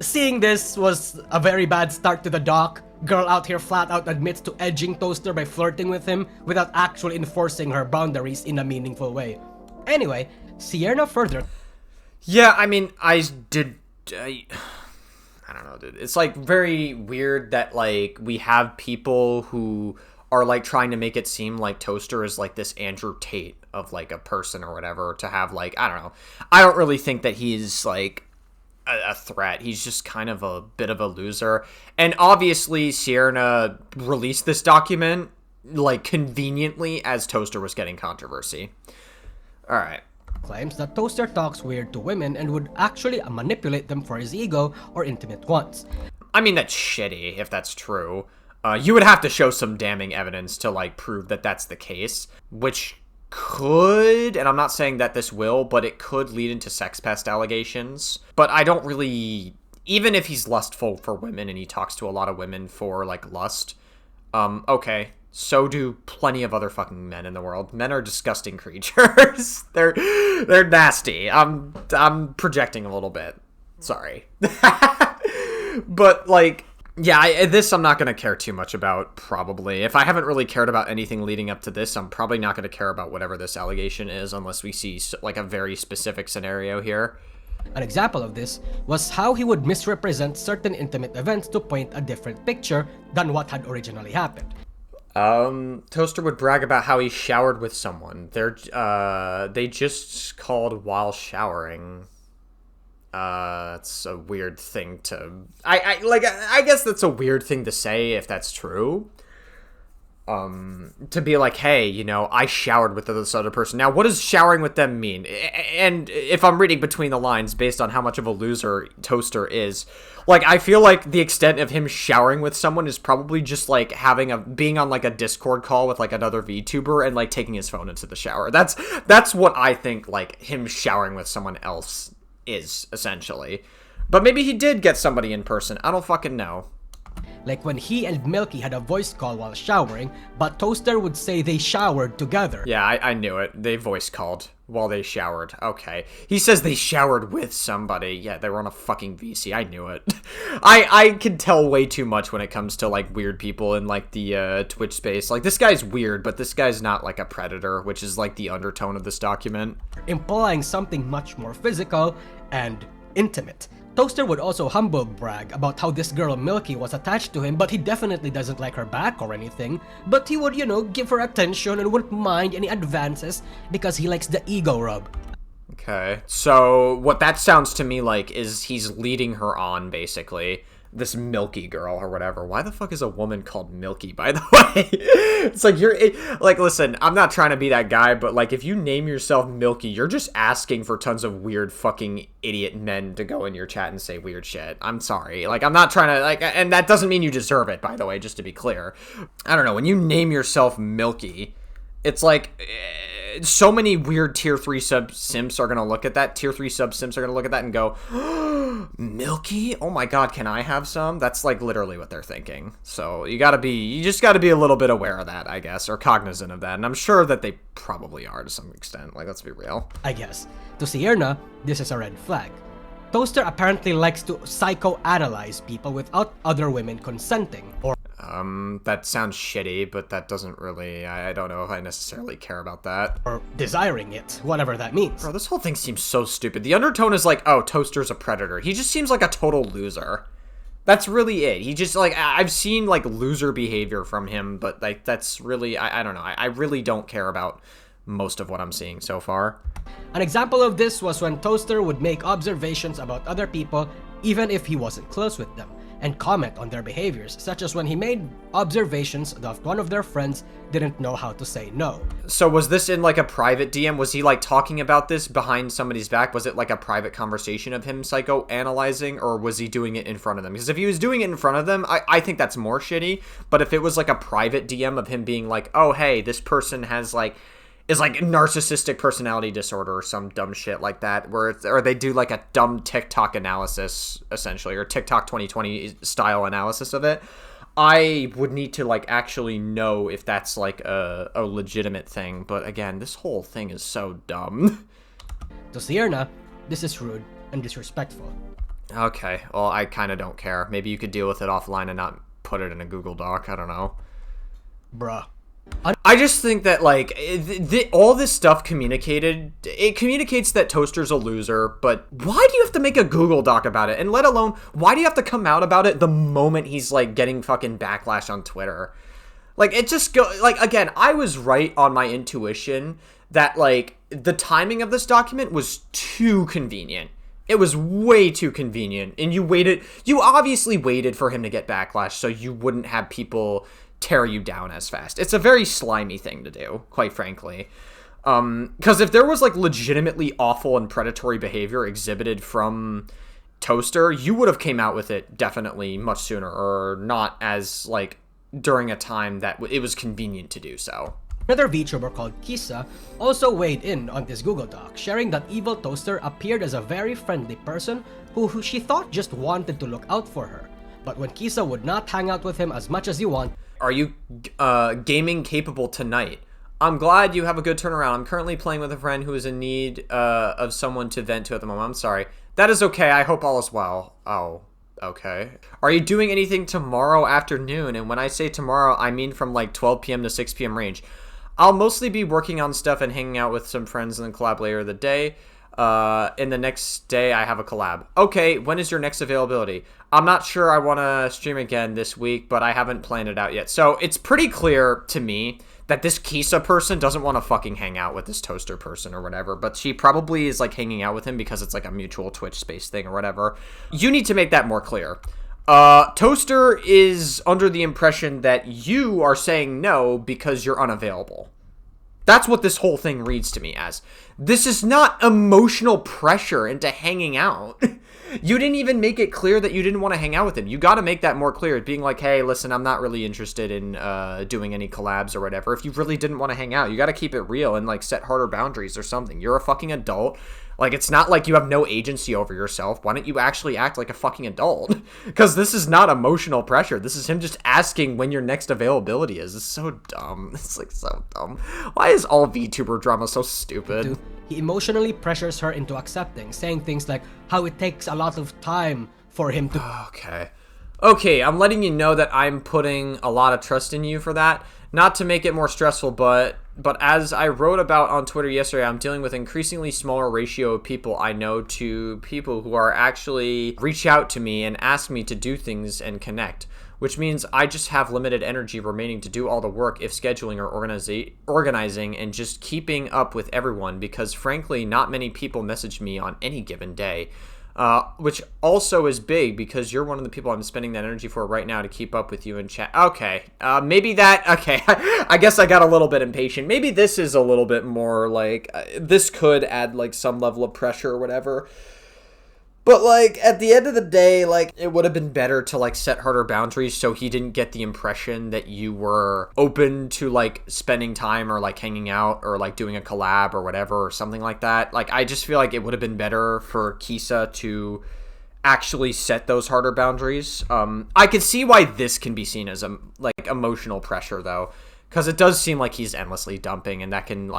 seeing this was a very bad start to the doc. Girl out here flat out admits to edging Toaster by flirting with him without actually enforcing her boundaries in a meaningful way. Anyway, Sierra further. Yeah, I mean, I don't know, dude. It's, like, very weird that, like, we have people who are, like, trying to make it seem like Toaster is, like, this Andrew Tate of, like, a person or whatever, to have, like, I don't know. I don't really think that he's, like, a threat. He's just kind of a bit of a loser. And obviously, Sierra released this document, like, conveniently as Toaster was getting controversy. Alright. Claims that Toaster talks weird to women and would actually manipulate them for his ego or intimate wants. I mean, that's shitty, if that's true. You would have to show some damning evidence to, like, prove that that's the case, which could, and I'm not saying that this will, but it could lead into sex pest allegations. But I don't really, even if he's lustful for women and he talks to a lot of women for, like, lust, okay. So do plenty of other fucking men in the world. Men are disgusting creatures. They're nasty. I'm projecting a little bit. Sorry. But, like, Yeah, this I'm not going to care too much about, probably. If I haven't really cared about anything leading up to this, I'm probably not going to care about whatever this allegation is unless we see, like, a very specific scenario here. An example of this was how he would misrepresent certain intimate events to paint a different picture than what had originally happened. Toaster would brag about how he showered with someone. They just called while showering. It's a weird thing to... I guess that's a weird thing to say if that's true. To be like, hey, you know, I showered with this other person. Now, what does showering with them mean? And if I'm reading between the lines based on how much of a loser Toaster is, like, I feel like the extent of him showering with someone is probably just, like, being on, like, a Discord call with, like, another VTuber and, like, taking his phone into the shower. That's what I think, like, him showering with someone else is, essentially. But maybe he did get somebody in person. I don't fucking know. Like when he and Milky had a voice call while showering, but Toaster would say they showered together. Yeah, I knew it. They voice called while they showered. Okay. He says they showered with somebody. Yeah, they were on a fucking VC. I knew it. I can tell way too much when it comes to, like, weird people in, like, the Twitch space. Like, this guy's weird, but this guy's not, like, a predator, which is, like, the undertone of this document. Implying something much more physical and intimate. Toaster would also humble brag about how this girl Milky was attached to him, but he definitely doesn't like her back or anything. But he would, you know, give her attention and wouldn't mind any advances because he likes the ego rub. Okay, so what that sounds to me like is he's leading her on, basically. This Milky girl or whatever. Why the fuck is a woman called Milky, by the way? It's like, like, listen, I'm not trying to be that guy, but, like, if you name yourself Milky, you're just asking for tons of weird fucking idiot men to go in your chat and say weird shit. I'm sorry. Like, I'm not trying to, like, and that doesn't mean you deserve it, by the way, just to be clear. I don't know, when you name yourself Milky, it's like... so many weird tier 3 sub-simps are gonna look at that. Tier 3 sub-simps are gonna look at that and go, oh, Milky? Oh my god, can I have some? That's, like, literally what they're thinking. So you just gotta be a little bit aware of that, I guess, or cognizant of that. And I'm sure that they probably are to some extent. Like, let's be real. I guess. To Sierna, this is a red flag. Toaster apparently likes to psychoanalyze people without other women consenting, or that sounds shitty, but that doesn't really, I don't know if I necessarily care about that. or desiring it, whatever that means. Bro, this whole thing seems so stupid. The undertone is like, oh, Toaster's a predator. He just seems like a total loser. That's really it. He just, like, I've seen, like, loser behavior from him, but, like, that's really, I don't know. I really don't care about most of what I'm seeing so far. An example of this was when Toaster would make observations about other people even if he wasn't close with them, and comment on their behaviors, such as when he made observations that one of their friends didn't know how to say no. So was this in, like, a private DM? Was he, like, talking about this behind somebody's back? Was it, like, a private conversation of him psychoanalyzing, or was he doing it in front of them? Because if he was doing it in front of them, I think that's more shitty, but if it was, like, a private DM of him being like, oh, hey, this person has, like, is like narcissistic personality disorder or some dumb shit like that, where or they do like a dumb TikTok analysis, essentially, or TikTok 2020 style analysis of it, I would need to, like, actually know if that's, like, a legitimate thing. But again, this whole thing is so dumb. To Sierna, this is rude and disrespectful. Okay, well, I kind of don't care. Maybe you could deal with it offline and not put it in a Google Doc. I don't know. Bruh. I just think that, like, all this stuff it communicates that Toaster's a loser, but why do you have to make a Google Doc about it? And let alone, why do you have to come out about it the moment he's, like, getting fucking backlash on Twitter? Like, it just like, again, I was right on my intuition that, like, the timing of this document was too convenient. It was way too convenient, and you obviously waited for him to get backlash so you wouldn't have people tear you down as fast. It's a very slimy thing to do, quite frankly. Because if there was, like, legitimately awful and predatory behavior exhibited from Toaster, you would have came out with it definitely much sooner, or not as, like, during a time that it was convenient to do so. Another VTuber called Kisa also weighed in on this Google Doc, sharing that EvilToaster appeared as a very friendly person who she thought just wanted to look out for her. But when Kisa would not hang out with him as much as he wanted, are you gaming capable tonight? I'm glad you have a good turnaround. I'm currently playing with a friend who is in need of someone to vent to at the moment. I'm sorry. That is okay. I hope all is well. Oh, Okay. Are you doing anything tomorrow afternoon? And when I say tomorrow, I mean from like 12 p.m. to 6 p.m. range. I'll mostly be working on stuff and hanging out with some friends and then collab later in the day. In the next day, I have a collab. Okay, when is your next availability? I'm not sure I want to stream again this week, but I haven't planned it out yet. So it's pretty clear to me that this Kisa person doesn't want to fucking hang out with this Toaster person or whatever, but she probably is like hanging out with him because it's like a mutual Twitch space thing or whatever. You need to make that more clear. Toaster is under the impression that you are saying no because you're unavailable. That's what this whole thing reads to me as. This is not emotional pressure into hanging out. You didn't even make it clear that you didn't want to hang out with him. You got to make that more clear. Being like, hey, listen, I'm not really interested in doing any collabs or whatever. If you really didn't want to hang out, you got to keep it real and like set harder boundaries or something. You're a fucking adult. Like, it's not like you have no agency over yourself. Why don't you actually act like a fucking adult? Because this is not emotional pressure. This is him just asking when your next availability is. It's so dumb. It's like so dumb. Why is all VTuber drama so stupid? Dude, he emotionally pressures her into accepting, saying things like how it takes a lot of time for him to... Okay, I'm letting you know that I'm putting a lot of trust in you for that. Not to make it more stressful, but as I wrote about on Twitter yesterday, I'm dealing with increasingly smaller ratio of people I know to people who are actually reach out to me and ask me to do things and connect, which means I just have limited energy remaining to do all the work if scheduling or organizing and just keeping up with everyone, because frankly, not many people message me on any given day. Which also is big because you're one of the people I'm spending that energy for right now to keep up with you in chat. Okay, maybe that, okay, I guess I got a little bit impatient. Maybe this is a little bit more like, this could add like some level of pressure or whatever. But, like, at the end of the day, like, it would have been better to, like, set harder boundaries so he didn't get the impression that you were open to, like, spending time or, like, hanging out or, like, doing a collab or whatever or something like that. Like, I just feel like it would have been better for Kisa to actually set those harder boundaries. I could see why this can be seen as, like, emotional pressure, though. Because it does seem like he's endlessly dumping, and that can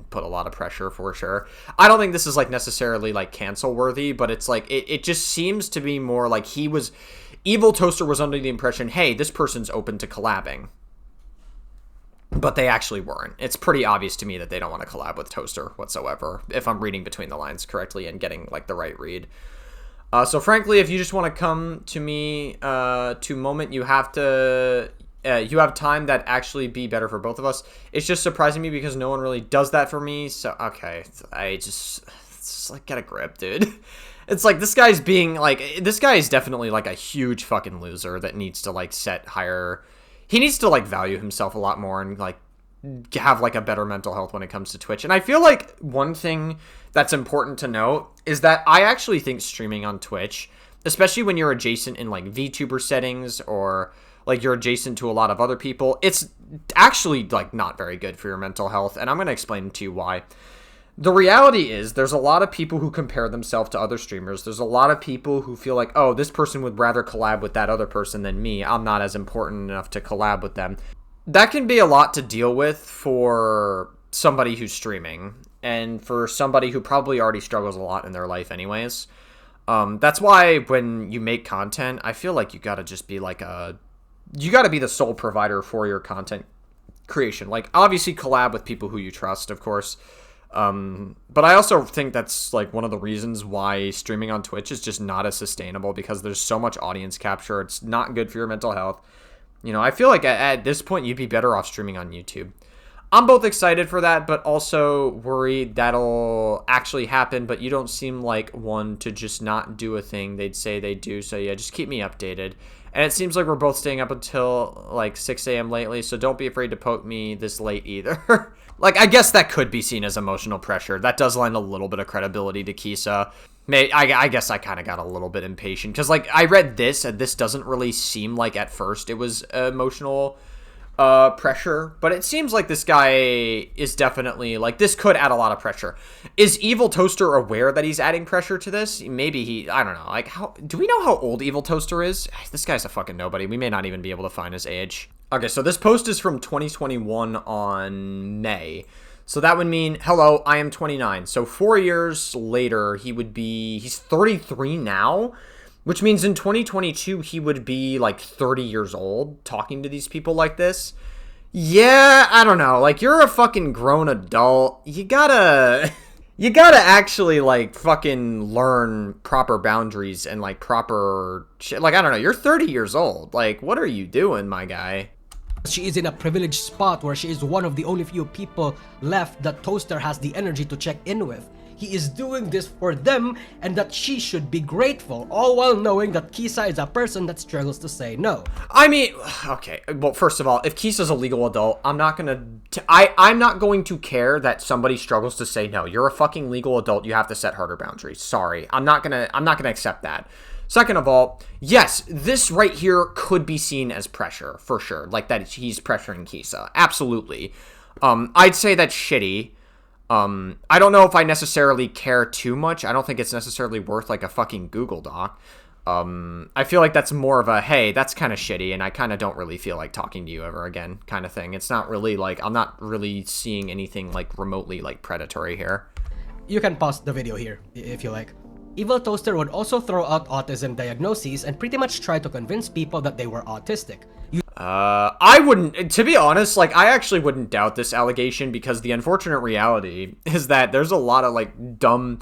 put a lot of pressure for sure. I don't think this is, like, necessarily, like, cancel-worthy, but it's, like, it just seems to be more like EvilToaster was under the impression, hey, this person's open to collabing. But they actually weren't. It's pretty obvious to me that they don't want to collab with Toaster whatsoever, if I'm reading between the lines correctly and getting, like, the right read. So, frankly, if you just want to come to me to moment, you have time that actually be better for both of us. It's just surprising me because no one really does that for me. So, okay, it's just like, get a grip, dude. It's like, this guy's being, like, this guy is definitely, like, a huge fucking loser that needs to, like, set higher... He needs to, like, value himself a lot more and, like, have, like, a better mental health when it comes to Twitch. And I feel like one thing that's important to note is that I actually think streaming on Twitch, especially when you're adjacent in, like, VTuber settings or... like, you're adjacent to a lot of other people, it's actually, like, not very good for your mental health, and I'm going to explain to you why. The reality is, there's a lot of people who compare themselves to other streamers. There's a lot of people who feel like, oh, this person would rather collab with that other person than me. I'm not as important enough to collab with them. That can be a lot to deal with for somebody who's streaming, and for somebody who probably already struggles a lot in their life anyways. That's why when you make content, I feel like you got to just be like you got to be the sole provider for your content creation. Like, obviously collab with people who you trust, of course. But I also think that's, like, one of the reasons why streaming on Twitch is just not as sustainable, because there's so much audience capture. It's not good for your mental health. You know, I feel like at this point, you'd be better off streaming on YouTube. I'm both excited for that, but also worried that'll actually happen, but you don't seem like one to just not do a thing they'd say they do. So yeah, just keep me updated. And it seems like we're both staying up until, like, 6 a.m. lately, so don't be afraid to poke me this late either. Like, I guess that could be seen as emotional pressure. That does lend a little bit of credibility to Kisa. I guess I kind of got a little bit impatient, because, like, I read this, and this doesn't really seem like at first it was emotional pressure, but it seems like this guy is definitely, like, this could add a lot of pressure. Is EvilToaster aware that he's adding pressure to this? Maybe I don't know, like, do we know how old EvilToaster is? This guy's a fucking nobody. We may not even be able to find his age. Okay, so this post is from 2021 on May. So that would mean, hello, I am 29. So 4 years later, he's 33 now. Which means in 2022, he would be like 30 years old talking to these people like this. Yeah, I don't know. Like, you're a fucking grown adult. You gotta actually, like, fucking learn proper boundaries and, like, proper shit. Like, I don't know. You're 30 years old. Like, what are you doing, my guy? She is in a privileged spot where she is one of the only few people left that Toaster has the energy to check in with. He is doing this for them, and that she should be grateful, all while knowing that Kisa is a person that struggles to say no. I mean, okay, well, first of all, if Kisa's a legal adult, I'm not going to care that somebody struggles to say no. You're a fucking legal adult, you have to set harder boundaries. Sorry. I'm not gonna accept that. Second of all, yes, this right here could be seen as pressure, for sure. Like, that he's pressuring Kisa. Absolutely. I'd say that's shitty. I don't know if I necessarily care too much. I don't think it's necessarily worth, like, a fucking Google Doc. I feel like that's more of a, hey, that's kind of shitty, and I kind of don't really feel like talking to you ever again kind of thing. It's not really, like, I'm not really seeing anything, like, remotely, like, predatory here. You can pause the video here, if you like. EvilToaster would also throw out autism diagnoses and pretty much try to convince people that they were autistic. I wouldn't, to be honest, like, I actually wouldn't doubt this allegation, because the unfortunate reality is that there's a lot of, like, dumb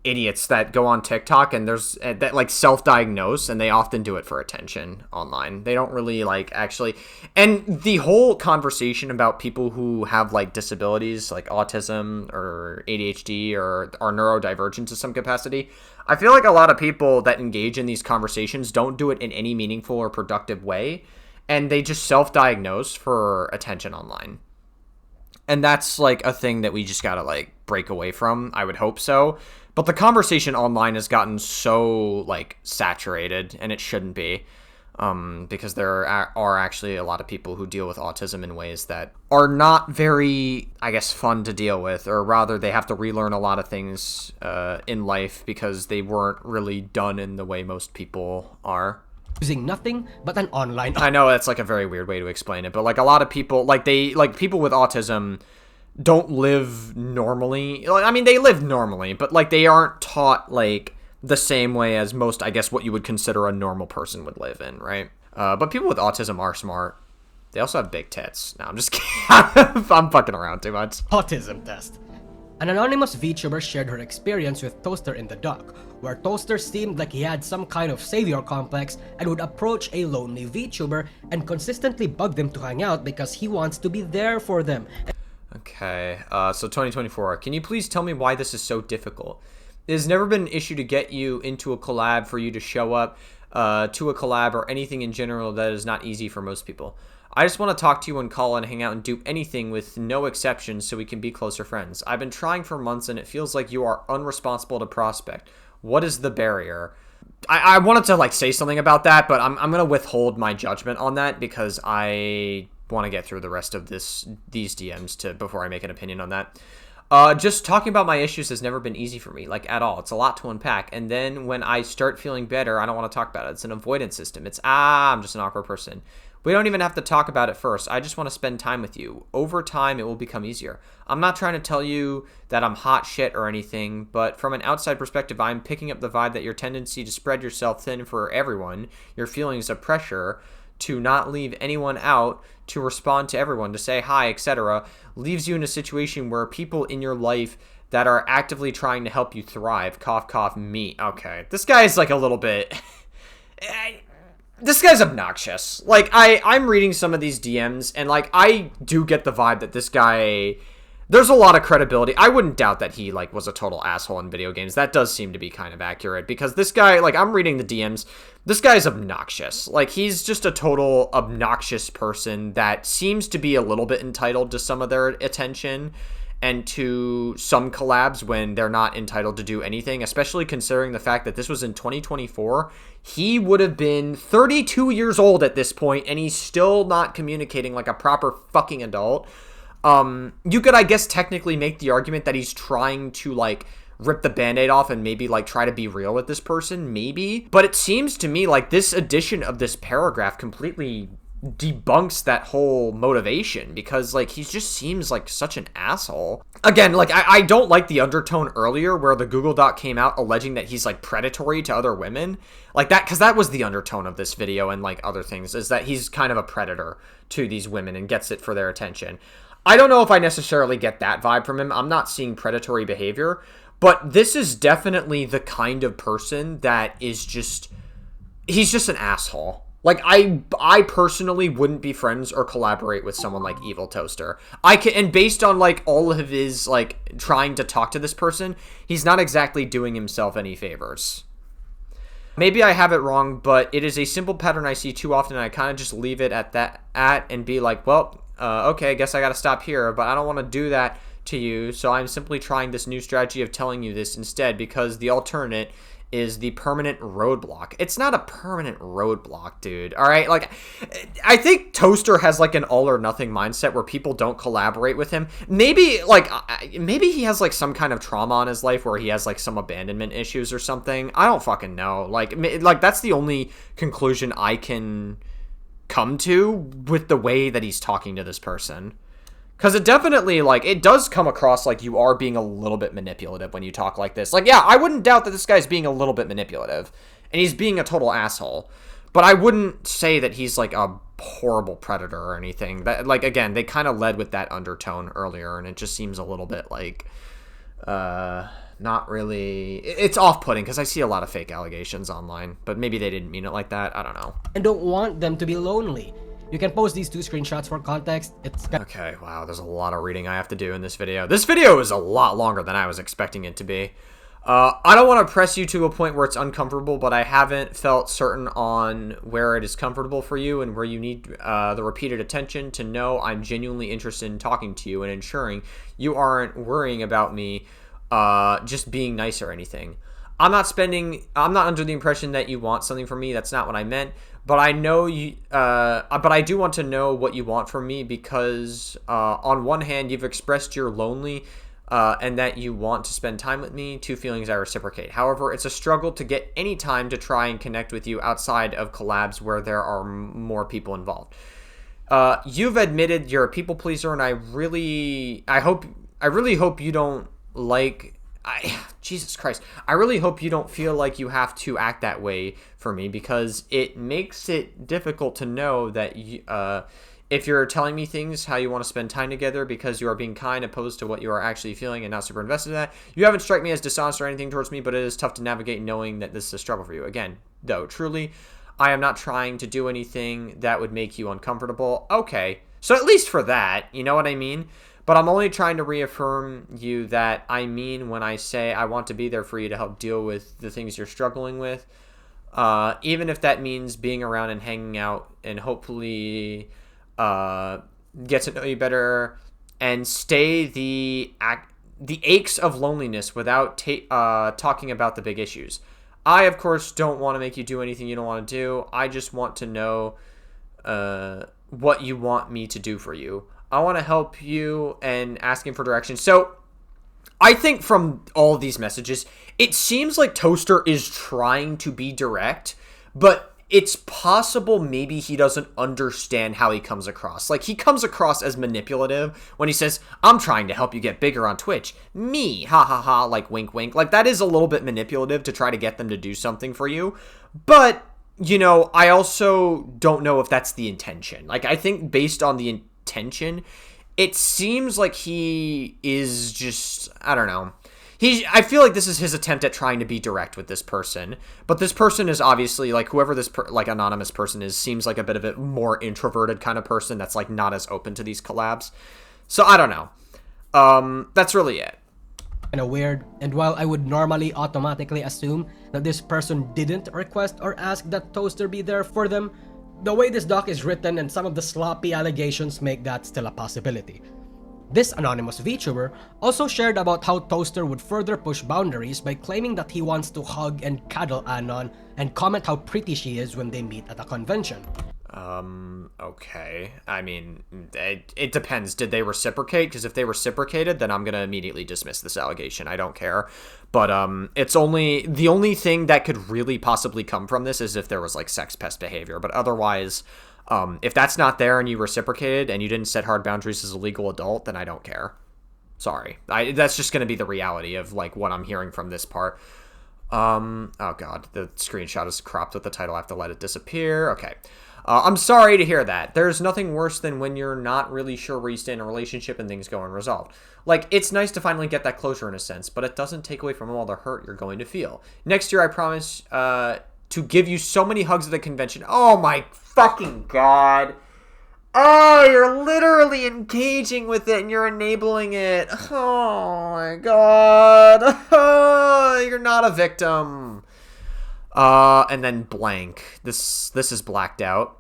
idiots that go on TikTok and that, like, self-diagnose, and they often do it for attention online. They don't really, like, actually, and the whole conversation about people who have, like, disabilities, like autism or ADHD or are neurodivergent to some capacity, I feel like a lot of people that engage in these conversations don't do it in any meaningful or productive way. And they just self-diagnose for attention online. And that's, like, a thing that we just gotta, like, break away from. I would hope so. But the conversation online has gotten so, like, saturated, and it shouldn't be. Because there are actually a lot of people who deal with autism in ways that are not very, I guess, fun to deal with. Or rather, they have to relearn a lot of things in life because they weren't really done in the way most people are. Using nothing but an online... I know that's, like, a very weird way to explain it, but, like, a lot of people, like, people with autism don't live normally. I mean, they live normally, but, like, they aren't taught, like, the same way as most, I guess, what you would consider a normal person would live in, right? But people with autism are smart. They also have big tits. No, I'm just kidding. I'm fucking around too much. Autism test. An anonymous VTuber shared her experience with Toaster in the dock, where Toaster seemed like he had some kind of savior complex and would approach a lonely VTuber and consistently bug them to hang out because he wants to be there for them. Okay, so 2024. Can you please tell me why this is so difficult? It has never been an issue to get you into a collab, for you to show up to a collab, or anything in general that is not easy for most people. I just want to talk to you and call and hang out and do anything with no exceptions so we can be closer friends. I've been trying for months and it feels like you are unresponsible to prospect. What is the barrier? I wanted to, like, say something about that, but I'm going to withhold my judgment on that because I want to get through the rest of these DMs before I make an opinion on that. Just talking about my issues has never been easy for me, like, at all. It's a lot to unpack. And then when I start feeling better, I don't want to talk about it. It's an avoidance system. I'm just an awkward person. We don't even have to talk about it first. I just want to spend time with you. Over time, it will become easier. I'm not trying to tell you that I'm hot shit or anything, but from an outside perspective, I'm picking up the vibe that your tendency to spread yourself thin for everyone, your feelings of pressure to not leave anyone out, to respond to everyone, to say hi, etc., leaves you in a situation where people in your life that are actively trying to help you thrive, cough, cough, me. Okay, this guy is, like, a little bit... This guy's obnoxious. Like, I'm reading some of these DMs, and, like, I do get the vibe that this guy... There's a lot of credibility. I wouldn't doubt that he, like, was a total asshole in video games. That does seem to be kind of accurate, because this guy, like, I'm reading the DMs, this guy's obnoxious. Like, he's just a total obnoxious person that seems to be a little bit entitled to some of their attention and to some collabs when they're not entitled to do anything, especially considering the fact that this was in 2024. He would have been 32 years old at this point, and he's still not communicating like a proper fucking adult. You could, I guess, technically make the argument that he's trying to, like, rip the band-aid off and maybe, like, try to be real with this person, maybe. But it seems to me like this addition of this paragraph completely debunks that whole motivation, because like he just seems like such an asshole. Again, like I don't like the undertone earlier where the Google Doc came out alleging that he's like predatory to other women, like that, because that was the undertone of this video and like other things, is that he's kind of a predator to these women and gets it for their attention. I don't know if I necessarily get that vibe from him. I'm not seeing predatory behavior, but this is definitely the kind of person that is just, he's just an asshole. Like, I personally wouldn't be friends or collaborate with someone like EvilToaster. And based on, like, all of his, like, trying to talk to this person, he's not exactly doing himself any favors. Maybe I have it wrong, but it is a simple pattern I see too often, and I kind of just leave it at that, and be like, well, okay, I guess I gotta stop here, but I don't want to do that to you, so I'm simply trying this new strategy of telling you this instead, because the alternate is the permanent roadblock. It's not a permanent roadblock, dude. All right, like, I think Toaster has like an all or nothing mindset where people don't collaborate with him. Maybe he has like some kind of trauma in his life where he has like some abandonment issues or something. I don't fucking know. Like that's the only conclusion I can come to with the way that he's talking to this person. Because it definitely, like, it does come across like you are being a little bit manipulative when you talk like this. Like, yeah, I wouldn't doubt that this guy's being a little bit manipulative. And he's being a total asshole. But I wouldn't say that he's, like, a horrible predator or anything. That, like, again, they kind of led with that undertone earlier. And it just seems a little bit, like, not really... It's off-putting because I see a lot of fake allegations online. But maybe they didn't mean it like that. I don't know. And don't want them to be lonely. You can post these 2 screenshots for context. Okay, wow, there's a lot of reading I have to do in this video. This video is a lot longer than I was expecting it to be. I don't want to press you to a point where it's uncomfortable, but I haven't felt certain on where it is comfortable for you and where you need the repeated attention to know I'm genuinely interested in talking to you and ensuring you aren't worrying about me just being nice or anything. I'm not under the impression that you want something from me. That's not what I meant. But I know you. But I do want to know what you want from me because, on one hand, you've expressed you're lonely, and that you want to spend time with me. 2 feelings I reciprocate. However, it's a struggle to get any time to try and connect with you outside of collabs where there are more people involved. You've admitted you're a people pleaser, and I really hope you don't like. Jesus Christ. I really hope you don't feel like you have to act that way for me, because it makes it difficult to know that if you're telling me things how you want to spend time together because you are being kind opposed to what you are actually feeling and not super invested in that. You haven't struck me as dishonest or anything towards me, but it is tough to navigate knowing that this is a struggle for you. Again, though, truly, I am not trying to do anything that would make you uncomfortable. Okay, so at least for that, you know what I mean? But I'm only trying to reaffirm you that I mean when I say I want to be there for you to help deal with the things you're struggling with. Even if that means being around and hanging out and hopefully get to know you better and stay the aches of loneliness without talking about the big issues. I, of course, don't want to make you do anything you don't want to do. I just want to know what you want me to do for you. I want to help you and asking for direction. So I think from all these messages, it seems like Toaster is trying to be direct, but it's possible maybe he doesn't understand how he comes across. Like, he comes across as manipulative when he says, I'm trying to help you get bigger on Twitch. Me, ha ha ha, like wink wink. Like, that is a little bit manipulative to try to get them to do something for you. But, you know, I also don't know if that's the intention. Like, I think based on the intention, it seems like he is just, I don't know. I feel like this is his attempt at trying to be direct with this person, but this person is obviously, like, whoever this like anonymous person is, seems like a bit of a more introverted kind of person that's like not as open to these collabs. So I don't know. That's really it. Kind of weird, and while I would normally automatically assume that this person didn't request or ask that Toaster be there for them, the way this doc is written and some of the sloppy allegations make that still a possibility. This anonymous VTuber also shared about how Toaster would further push boundaries by claiming that he wants to hug and cuddle Anon and comment how pretty she is when they meet at a convention. Okay. I mean, it depends. Did they reciprocate? Because if they reciprocated, then I'm going to immediately dismiss this allegation. I don't care. But, the only thing that could really possibly come from this is if there was, like, sex pest behavior. But otherwise, If that's not there and you reciprocated and you didn't set hard boundaries as a legal adult, then I don't care. Sorry. That's just going to be the reality of, like, what I'm hearing from this part. Oh god, the screenshot is cropped with the title. I have to let it disappear. Okay. I'm sorry to hear that. There's nothing worse than when you're not really sure where you stand in a relationship and things go unresolved. Like, it's nice to finally get that closure in a sense, but it doesn't take away from all the hurt you're going to feel. Next year, I promise to give you so many hugs at the convention. Oh my fucking god. Oh, you're literally engaging with it and you're enabling it. Oh my god. Oh, you're not a victim. And then blank. This is blacked out.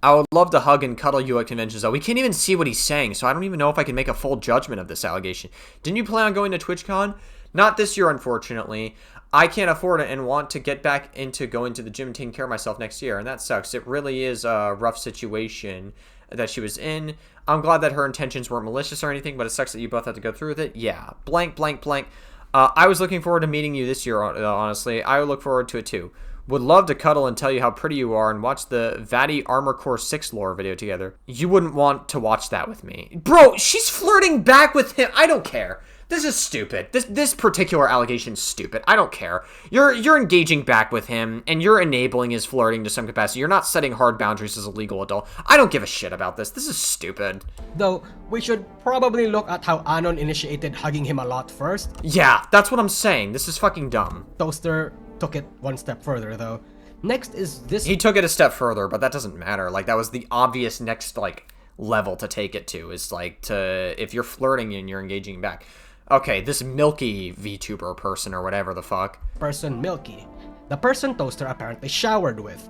I would love to hug and cuddle you at conventions, though. We can't even see what he's saying, so I don't even know if I can make a full judgment of this allegation. Didn't you plan on going to TwitchCon? Not this year, unfortunately. I can't afford it and want to get back into going to the gym and taking care of myself next year, and that sucks. It really is a rough situation that she was in. I'm glad that her intentions weren't malicious or anything, but it sucks that you both had to go through with it. Yeah. Blank, blank, blank. I was looking forward to meeting you this year, honestly. I would look forward to it, too. Would love to cuddle and tell you how pretty you are and watch the Vati Armor Core 6 lore video together. You wouldn't want to watch that with me. Bro, she's flirting back with him. I don't care. This is stupid. This particular allegation is stupid. I don't care. You're engaging back with him, and you're enabling his flirting to some capacity. You're not setting hard boundaries as a legal adult. I don't give a shit about this. This is stupid. Though, we should probably look at how Anon initiated hugging him a lot first. Yeah, that's what I'm saying. This is fucking dumb. Toaster took it one step further, though. Next is this... He took it a step further, but that doesn't matter. Like, that was the obvious next, like, level to take it to, is, like, to... If you're flirting and you're engaging back... Okay, this Milky VTuber person or whatever the fuck. Person Milky. The person Toaster apparently showered with.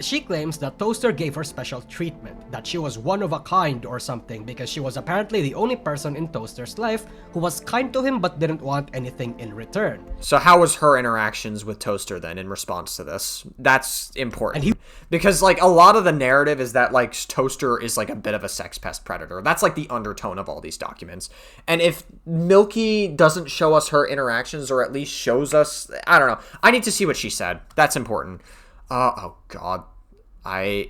She claims that Toaster gave her special treatment, that she was one of a kind or something because she was apparently the only person in Toaster's life who was kind to him but didn't want anything in return. So how was her interactions with Toaster then in response to this? That's important. Because, like, a lot of the narrative is that, like, Toaster is, like, a bit of a sex pest predator. That's, like, the undertone of all these documents. And if Milky doesn't show us her interactions or at least shows us... I don't know. I need to see what she said. That's important. Oh god. I'm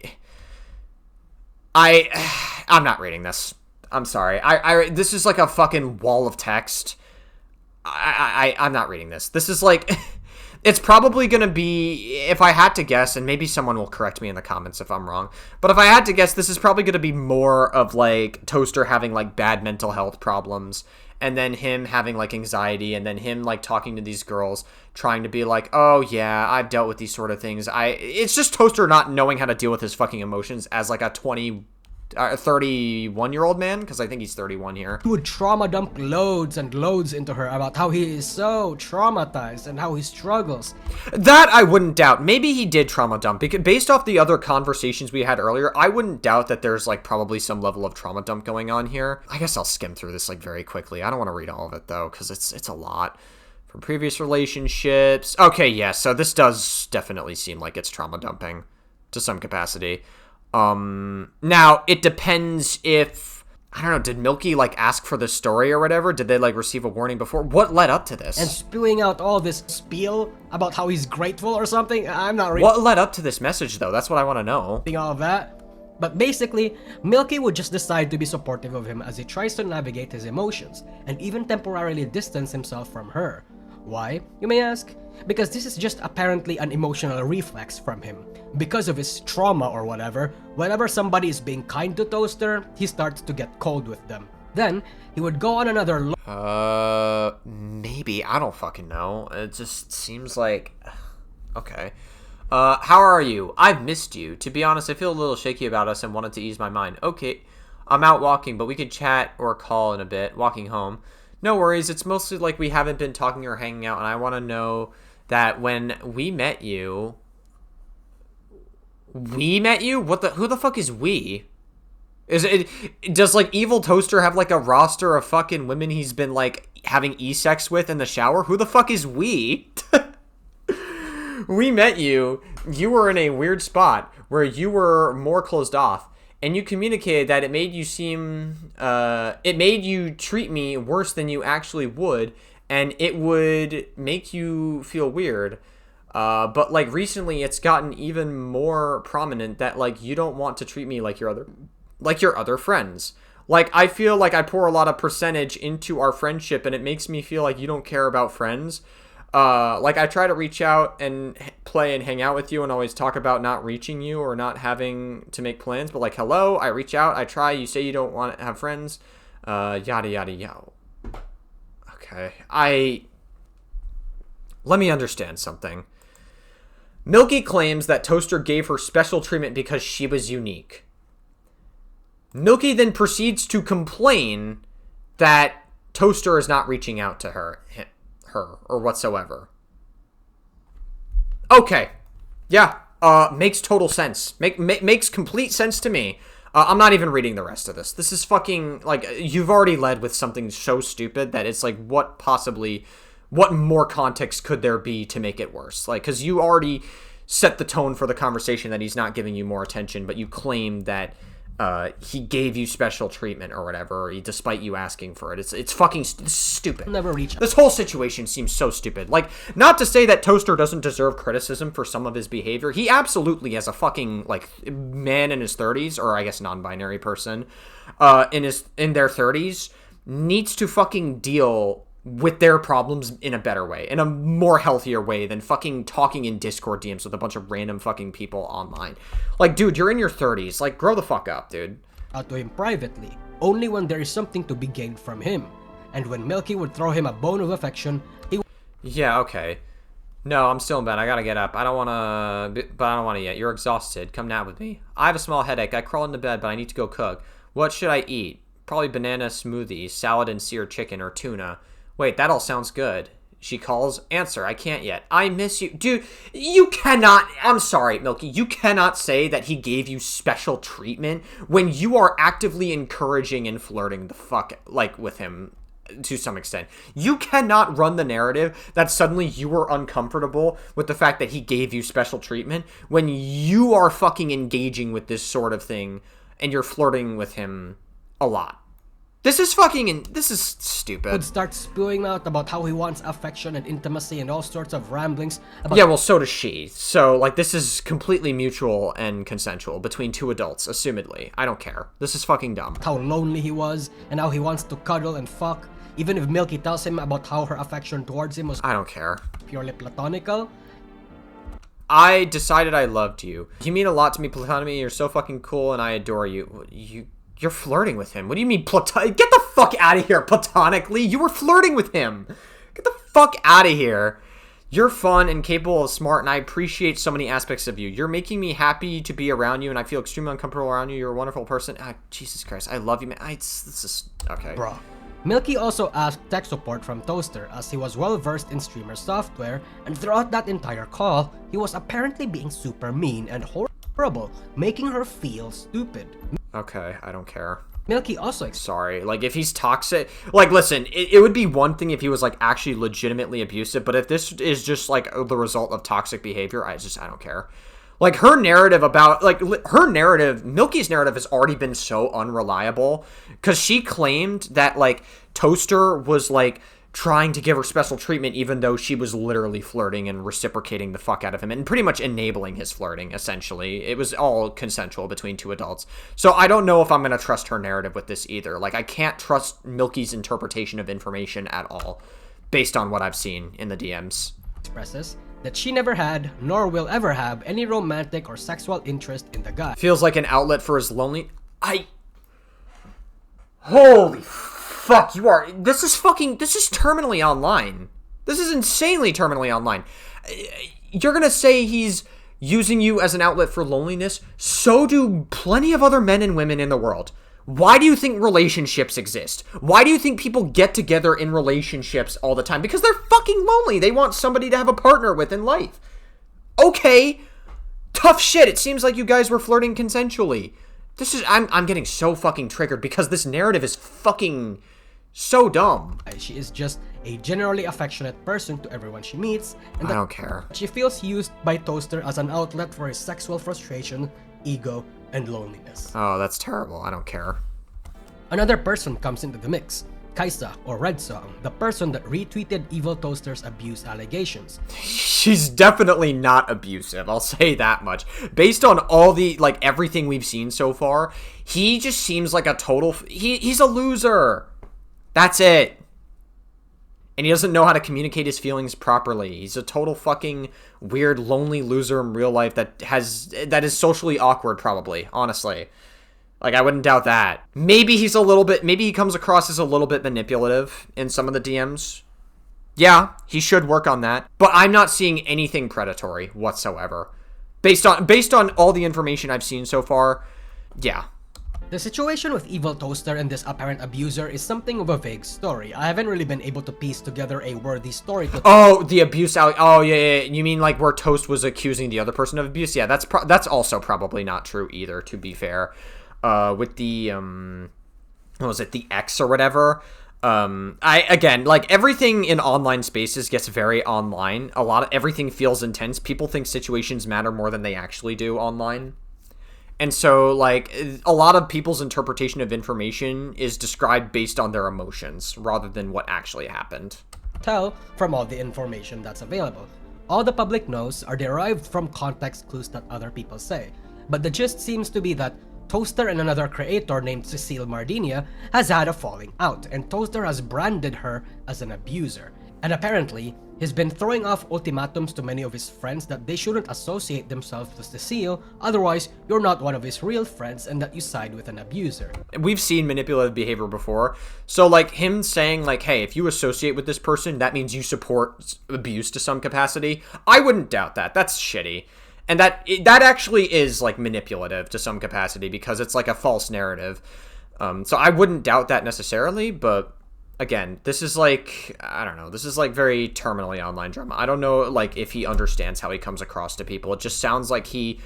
not reading this. I'm sorry. This is like a fucking wall of text. I'm not reading this. This is like, it's probably gonna be, if I had to guess, and maybe someone will correct me in the comments if I'm wrong, but if I had to guess, this is probably gonna be more of like Toaster having like bad mental health problems, and then him having like anxiety, and then him like talking to these girls, trying to be like, oh yeah, I've dealt with these sort of things. It's just Toaster not knowing how to deal with his fucking emotions as like a 31-year-old man, because I think he's 31 here. He would trauma dump loads and loads into her about how he is so traumatized and how he struggles. That I wouldn't doubt. Maybe he did trauma dump, because based off the other conversations we had earlier, I wouldn't doubt that there's like probably some level of trauma dump going on here. I guess I'll skim through this like very quickly. I don't want to read all of it though, because it's a lot. From previous relationships. Okay, yeah, so this does definitely seem like it's trauma dumping to some capacity. Now, it depends if, I don't know, did Milky, like, ask for this story or whatever? Did they, like, receive a warning before? What led up to this? And spewing out all this spiel about how he's grateful or something? I'm not really... What led up to this message, though? That's what I want to know. All of that. But basically, Milky would just decide to be supportive of him as he tries to navigate his emotions, and even temporarily distance himself from her. Why, you may ask? Because this is just apparently an emotional reflex from him. Because of his trauma or whatever, whenever somebody is being kind to Toaster, he starts to get cold with them. Then, he would go on another maybe. I don't fucking know. It just seems like... Okay. How are you? I've missed you. To be honest, I feel a little shaky about us and wanted to ease my mind. Okay. I'm out walking, but we could chat or call in a bit. Walking home. No worries, it's mostly like we haven't been talking or hanging out, and I want to know that when we met you... We met you? Who the fuck is we? Does, like, EvilToaster have, like, a roster of fucking women he's been, like, having e-sex with in the shower? Who the fuck is we? We met you. You were in a weird spot where you were more closed off. And you communicated that it made you treat me worse than you actually would, and it would make you feel weird. But like recently it's gotten even more prominent that like you don't want to treat me like your other friends. Like, I feel like I pour a lot of percentage into our friendship, and it makes me feel like you don't care about friends. Like, I try to reach out and play and hang out with you and always talk about not reaching you or not having to make plans. But, like, hello, I reach out, I try, you say you don't want to have friends. Yada, yada, yada. Okay. Let me understand something. Milky claims that Toaster gave her special treatment because she was unique. Milky then proceeds to complain that Toaster is not reaching out to her or whatsoever. Okay. Yeah. Makes total sense. Makes complete sense to me. I'm not even reading the rest of this. This is fucking, like, you've already led with something so stupid that it's like, what more context could there be to make it worse? Like, because you already set the tone for the conversation that he's not giving you more attention, but you claim that he gave you special treatment or whatever, despite you asking for it. It's fucking stupid. Never reach out. This whole situation seems so stupid. Like, not to say that Toaster doesn't deserve criticism for some of his behavior. He absolutely, as a fucking, like, man in his 30s, or I guess non-binary person, in their 30s, needs to fucking deal with their problems in a better way, in a more healthier way than fucking talking in Discord DMs with a bunch of random fucking people online. Like, dude, you're in your 30s. Like, grow the fuck up, dude. Out to him privately, only when there is something to be gained from him. And when Milky would throw him a bone of affection, he... Yeah, okay. No, I'm still in bed. I gotta get up. But I don't wanna yet. You're exhausted. Come nap with me. I have a small headache. I crawl into bed, but I need to go cook. What should I eat? Probably banana smoothie, salad and seared chicken, or tuna. Wait, that all sounds good. She calls. Answer. I can't yet. I miss you. Dude, you cannot... I'm sorry, Milky. You cannot say that he gave you special treatment when you are actively encouraging and flirting the fuck, like, with him to some extent. You cannot run the narrative that suddenly you were uncomfortable with the fact that he gave you special treatment when you are fucking engaging with this sort of thing and you're flirting with him a lot. This is stupid. Would start spewing out about how he wants affection and intimacy and all sorts of ramblings about... Yeah, well, so does she. So, like, this is completely mutual and consensual between two adults, assumedly. I don't care. This is fucking dumb. How lonely he was, and how he wants to cuddle and fuck, even if Milky tells him about how her affection towards him was... I don't care. Purely platonical. I decided I loved you. You mean a lot to me platonically. You're so fucking cool, and I adore you. You're flirting with him. What do you mean Get the fuck out of here, platonically. You were flirting with him. Get the fuck out of here. You're fun and capable of smart, and I appreciate so many aspects of you. You're making me happy to be around you, and I feel extremely uncomfortable around you. You're a wonderful person. Jesus Christ, I love you, man. This is... Okay. Bro. Milky also asked tech support from Toaster as he was well versed in streamer software, and throughout that entire call, he was apparently being super mean and horrible, making her feel stupid. Okay, I don't care. Milky also... Sorry, like, if he's toxic... Like, listen, it would be one thing if he was, like, actually legitimately abusive, but if this is just, like, the result of toxic behavior, I don't care. Like, her narrative about... Like, Milky's narrative has already been so unreliable, because she claimed that, like, Toaster was, like, trying to give her special treatment even though she was literally flirting and reciprocating the fuck out of him and pretty much enabling his flirting, essentially. It was all consensual between two adults. So I don't know if I'm going to trust her narrative with this either. Like, I can't trust Milky's interpretation of information at all based on what I've seen in the DMs. Expresses that she never had, nor will ever have, any romantic or sexual interest in the guy. Feels like an outlet for his lonely... Holy fuck, this is terminally online. This is insanely terminally online. You're gonna say he's using you as an outlet for loneliness? So do plenty of other men and women in the world. Why do you think relationships exist? Why do you think people get together in relationships all the time? Because they're fucking lonely. They want somebody to have a partner with in life. Okay, tough shit. It seems like you guys were flirting consensually. I'm getting so fucking triggered because this narrative is fucking so dumb. She is just a generally affectionate person to everyone she meets, and I don't care. She feels used by Toaster as an outlet for his sexual frustration, ego, and loneliness. Oh, that's terrible. I don't care. Another person comes into the mix. Kaisa, or Red Song, the person that retweeted EvilToaster's abuse allegations. She's definitely not abusive, I'll say that much. Based on all the, like, everything we've seen so far, he just seems like a total... He's a loser. That's it. And he doesn't know how to communicate his feelings properly. He's a total fucking weird, lonely loser in real life that is socially awkward, probably, honestly. Like, I wouldn't doubt that. Maybe he comes across as a little bit manipulative in some of the DMs. Yeah, he should work on that. But I'm not seeing anything predatory whatsoever. Based on all the information I've seen so far, yeah. The situation with EvilToaster and this apparent abuser is something of a vague story. I haven't really been able to piece together a worthy story to... Oh, the abuse... Oh, yeah. You mean like where Toast was accusing the other person of abuse? Yeah, that's also probably not true either, to be fair. With the, what was it, the X or whatever, again, like, everything in online spaces gets very online. Everything feels intense. People think situations matter more than they actually do online. And so, like, a lot of people's interpretation of information is described based on their emotions, rather than what actually happened. Tell from all the information that's available. All the public knows are derived from context clues that other people say. But the gist seems to be that Toaster and another creator named Cecile Mardinia has had a falling out, and Toaster has branded her as an abuser. And apparently, he's been throwing off ultimatums to many of his friends that they shouldn't associate themselves with Cecile, otherwise you're not one of his real friends and that you side with an abuser. We've seen manipulative behavior before, so like him saying like, hey, if you associate with this person, that means you support abuse to some capacity, I wouldn't doubt that. That's shitty. And that actually is, like, manipulative to some capacity because it's, like, a false narrative. So I wouldn't doubt that necessarily, but, again, this is, like, I don't know. This is, like, very terminally online drama. I don't know, like, if he understands how he comes across to people. It just sounds like he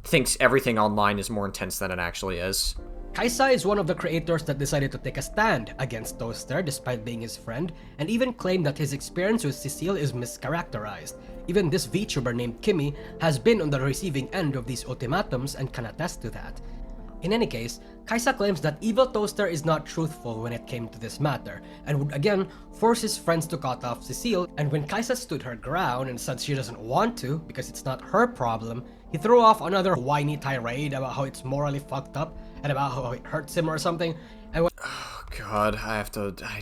thinks everything online is more intense than it actually is. Kaisa is one of the creators that decided to take a stand against Toaster despite being his friend, and even claimed that his experience with Cecile is mischaracterized. Even this VTuber named Kimmy has been on the receiving end of these ultimatums and can attest to that. In any case, Kaisa claims that EvilToaster is not truthful when it came to this matter, and would again force his friends to cut off Cecile, and when Kaisa stood her ground and said she doesn't want to because it's not her problem, he threw off another whiny tirade about how it's morally fucked up and about how it hurts him or something. And oh god,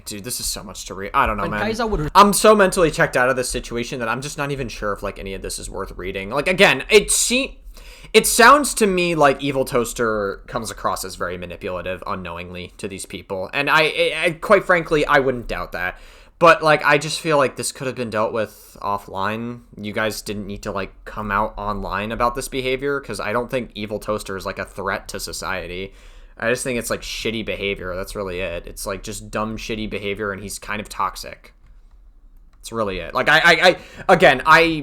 dude, this is so much to read. I don't know, man. Kaisa would... I'm so mentally checked out of this situation that I'm just not even sure if like any of this is worth reading. Like, again, it sounds to me like EvilToaster comes across as very manipulative unknowingly to these people, and I quite frankly I wouldn't doubt that. But, like, I just feel like this could have been dealt with offline. You guys didn't need to, like, come out online about this behavior, because I don't think EvilToaster is, like, a threat to society. I just think it's, like, shitty behavior. That's really it. It's, like, just dumb, shitty behavior, and he's kind of toxic. That's really it. Like, I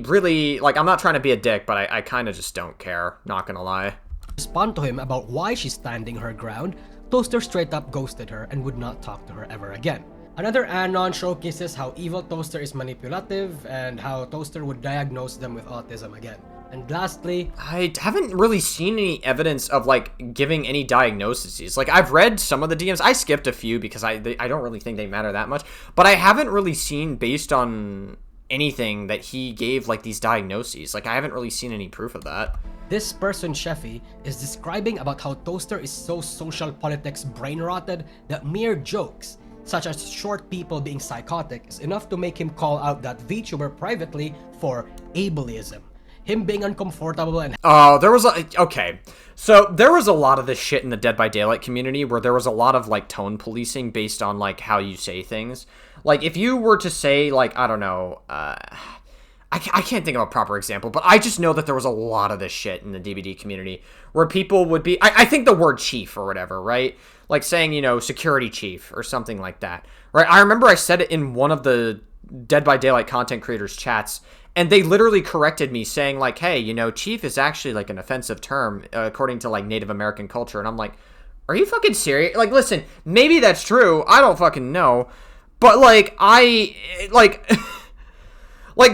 really, like, I'm not trying to be a dick, but I kind of just don't care. Not gonna lie. Respond to him about why she's standing her ground, Toaster straight up ghosted her and would not talk to her ever again. Another anon showcases how EvilToaster is manipulative and how Toaster would diagnose them with autism again. And lastly, I haven't really seen any evidence of, like, giving any diagnoses. Like, I've read some of the DMs. I skipped a few because I don't really think they matter that much. But I haven't really seen, based on anything, that he gave, like, these diagnoses. Like, I haven't really seen any proof of that. This person, Sheffy, is describing about how Toaster is so social politics brain-rotted that mere jokes, such as short people being psychotic, is enough to make him call out that VTuber privately for ableism. Him being uncomfortable and... Oh, there was a... Okay. So, there was a lot of this shit in the Dead by Daylight community where there was a lot of, like, tone policing based on, like, how you say things. Like, if you were to say, like, I don't know, I can't think of a proper example, but I just know that there was a lot of this shit in the DVD community where people would be... I think the word chief or whatever, right? Like saying, you know, security chief or something like that, right? I remember I said it in one of the Dead by Daylight content creators chats, and they literally corrected me saying like, hey, you know, chief is actually like an offensive term according to like Native American culture. And I'm like, are you fucking serious? Like, listen, maybe that's true. I don't fucking know. But like, like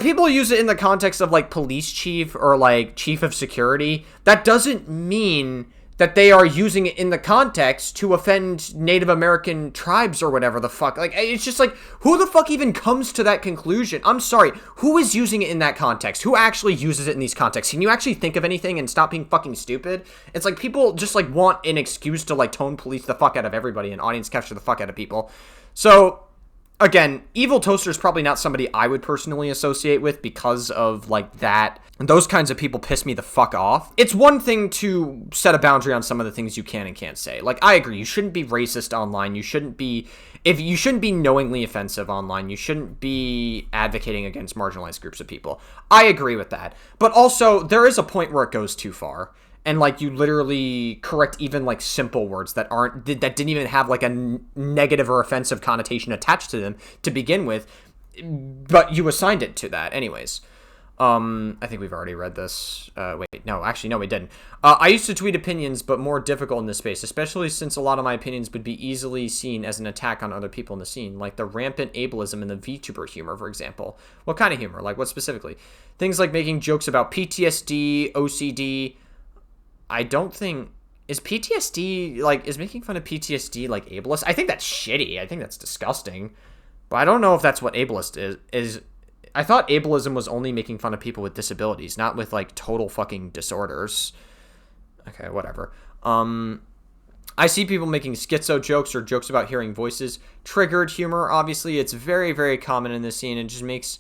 people use it in the context of like police chief or like chief of security. That doesn't mean that they are using it in the context to offend Native American tribes or whatever the fuck. Like, it's just like, who the fuck even comes to that conclusion? I'm sorry, who is using it in that context? Who actually uses it in these contexts? Can you actually think of anything and stop being fucking stupid? It's like, people just, like, want an excuse to, like, tone police the fuck out of everybody and audience capture the fuck out of people. So, again, EvilToaster is probably not somebody I would personally associate with because of, like, that. And those kinds of people piss me the fuck off. It's one thing to set a boundary on some of the things you can and can't say. Like, I agree, you shouldn't be racist online. You shouldn't be knowingly offensive online. You shouldn't be advocating against marginalized groups of people. I agree with that. But also, there is a point where it goes too far. And, like, you literally correct even, like, simple words that didn't even have, like, a negative or offensive connotation attached to them to begin with, but you assigned it to that anyways. I think we've already read this. Wait, no, actually, no, we didn't. I used to tweet opinions, but more difficult in this space, especially since a lot of my opinions would be easily seen as an attack on other people in the scene, like the rampant ableism in the VTuber humor, for example. What kind of humor? Like, what specifically? Things like making jokes about PTSD, OCD. I don't think... Is PTSD, like, is making fun of PTSD, like, ableist? I think that's shitty. I think that's disgusting. But I don't know if that's what ableist is. I thought ableism was only making fun of people with disabilities, not with, like, total fucking disorders. Okay, whatever. I see people making schizo jokes or jokes about hearing voices. Triggered humor, obviously. It's very, very common in this scene. It just makes...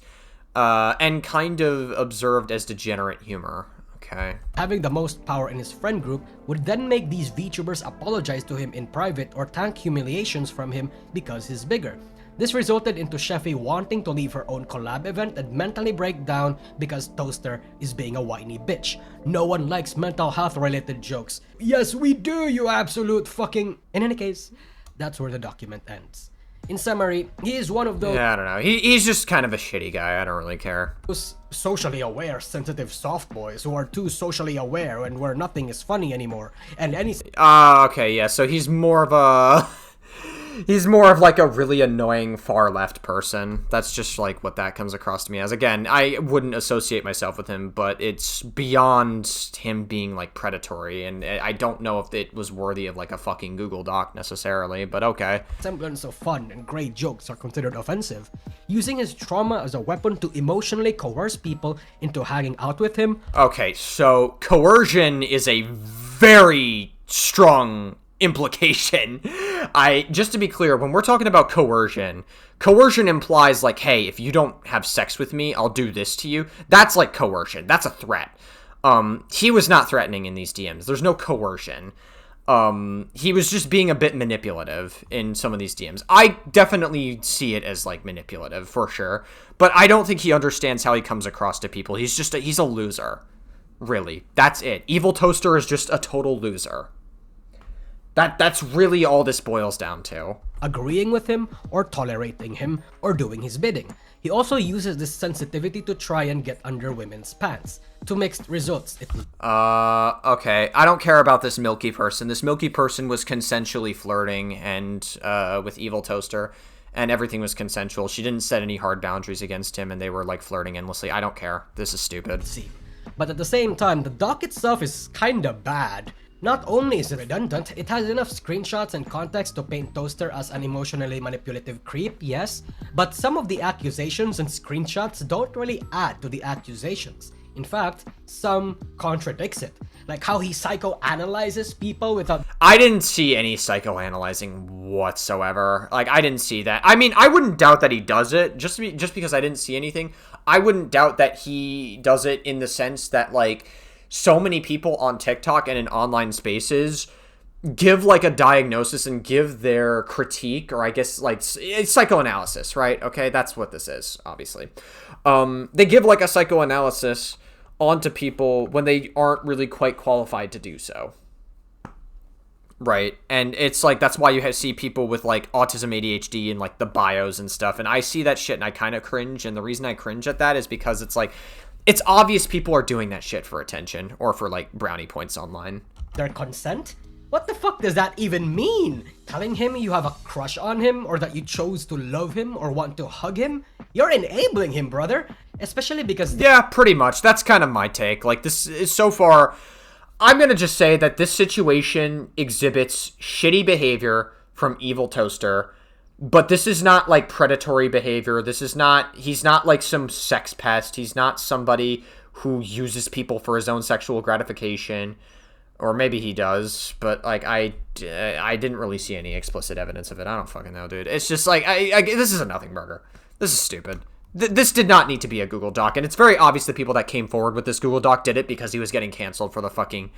and kind of observed as degenerate humor. Okay. Having the most power in his friend group would then make these VTubers apologize to him in private or tank humiliations from him because he's bigger. This resulted into Sheffy wanting to leave her own collab event and mentally break down because Toaster is being a whiny bitch. No one likes mental health related jokes. Yes, we do, you absolute fucking... In any case, that's where the document ends. In summary, he is one of those... Yeah, I don't know. He's just kind of a shitty guy. I don't really care. Socially aware, sensitive soft boys who are too socially aware and where nothing is funny anymore. And anything... Okay, yeah, so he's more of a... He's more of, like, a really annoying far-left person. That's just, like, what that comes across to me as. Again, I wouldn't associate myself with him, but it's beyond him being, like, predatory, and I don't know if it was worthy of, like, a fucking Google Doc, necessarily, but okay. Semblance of fun and great jokes are considered offensive. Using his trauma as a weapon to emotionally coerce people into hanging out with him... Okay, so coercion is a very strong implication. Just to be clear, when we're talking about coercion implies, like, hey, if you don't have sex with me, I'll do this to you. That's like coercion. That's a threat. He was not threatening in these DMs. There's no coercion. He was just being a bit manipulative in some of these DMs. I definitely see it as, like, manipulative, for sure. But I don't think he understands how he comes across to people. He's a loser. Really. That's it. EvilToaster is just a total loser. That's really all this boils down to. Agreeing with him, or tolerating him, or doing his bidding. He also uses this sensitivity to try and get under women's pants. To mixed results. Okay. I don't care about this milky person. This milky person was consensually flirting and with EvilToaster, and everything was consensual. She didn't set any hard boundaries against him, and they were, like, flirting endlessly. I don't care. This is stupid. See. But at the same time, the doc itself is kinda bad. Not only is it redundant, it has enough screenshots and context to paint Toaster as an emotionally manipulative creep, yes, but some of the accusations and screenshots don't really add to the accusations. In fact, some contradicts it, like how he psychoanalyzes people without... I didn't see any psychoanalyzing whatsoever. Like, I didn't see that. I mean, I wouldn't doubt that he does it, just because I didn't see anything. I wouldn't doubt that he does it in the sense that, like, so many people on TikTok and in online spaces give, like, a diagnosis and give their critique, or I guess, like, it's psychoanalysis, right? Okay, that's what this is, obviously. They give, like, a psychoanalysis onto people when they aren't really quite qualified to do so. Right, and it's, like, that's why you see people with, like, autism, ADHD, and, like, the bios and stuff, and I see that shit and I kind of cringe, and the reason I cringe at that is because it's, like, it's obvious people are doing that shit for attention, or for, like, brownie points online. Their consent? What the fuck does that even mean? Telling him you have a crush on him, or that you chose to love him, or want to hug him? You're enabling him, brother! Especially because... Yeah, pretty much. That's kind of my take. Like, this is so far... I'm going to just say that this situation exhibits shitty behavior from EvilToaster, but this is not like predatory behavior. He's not like some sex pest. He's not somebody who uses people for his own sexual gratification. Or maybe he does, but like I didn't really see any explicit evidence of it. I don't fucking know, dude. It's just like this is a nothing burger. This is stupid. This did not need to be a Google Doc, and it's very obvious the people that came forward with this Google Doc did it because he was getting canceled for the fucking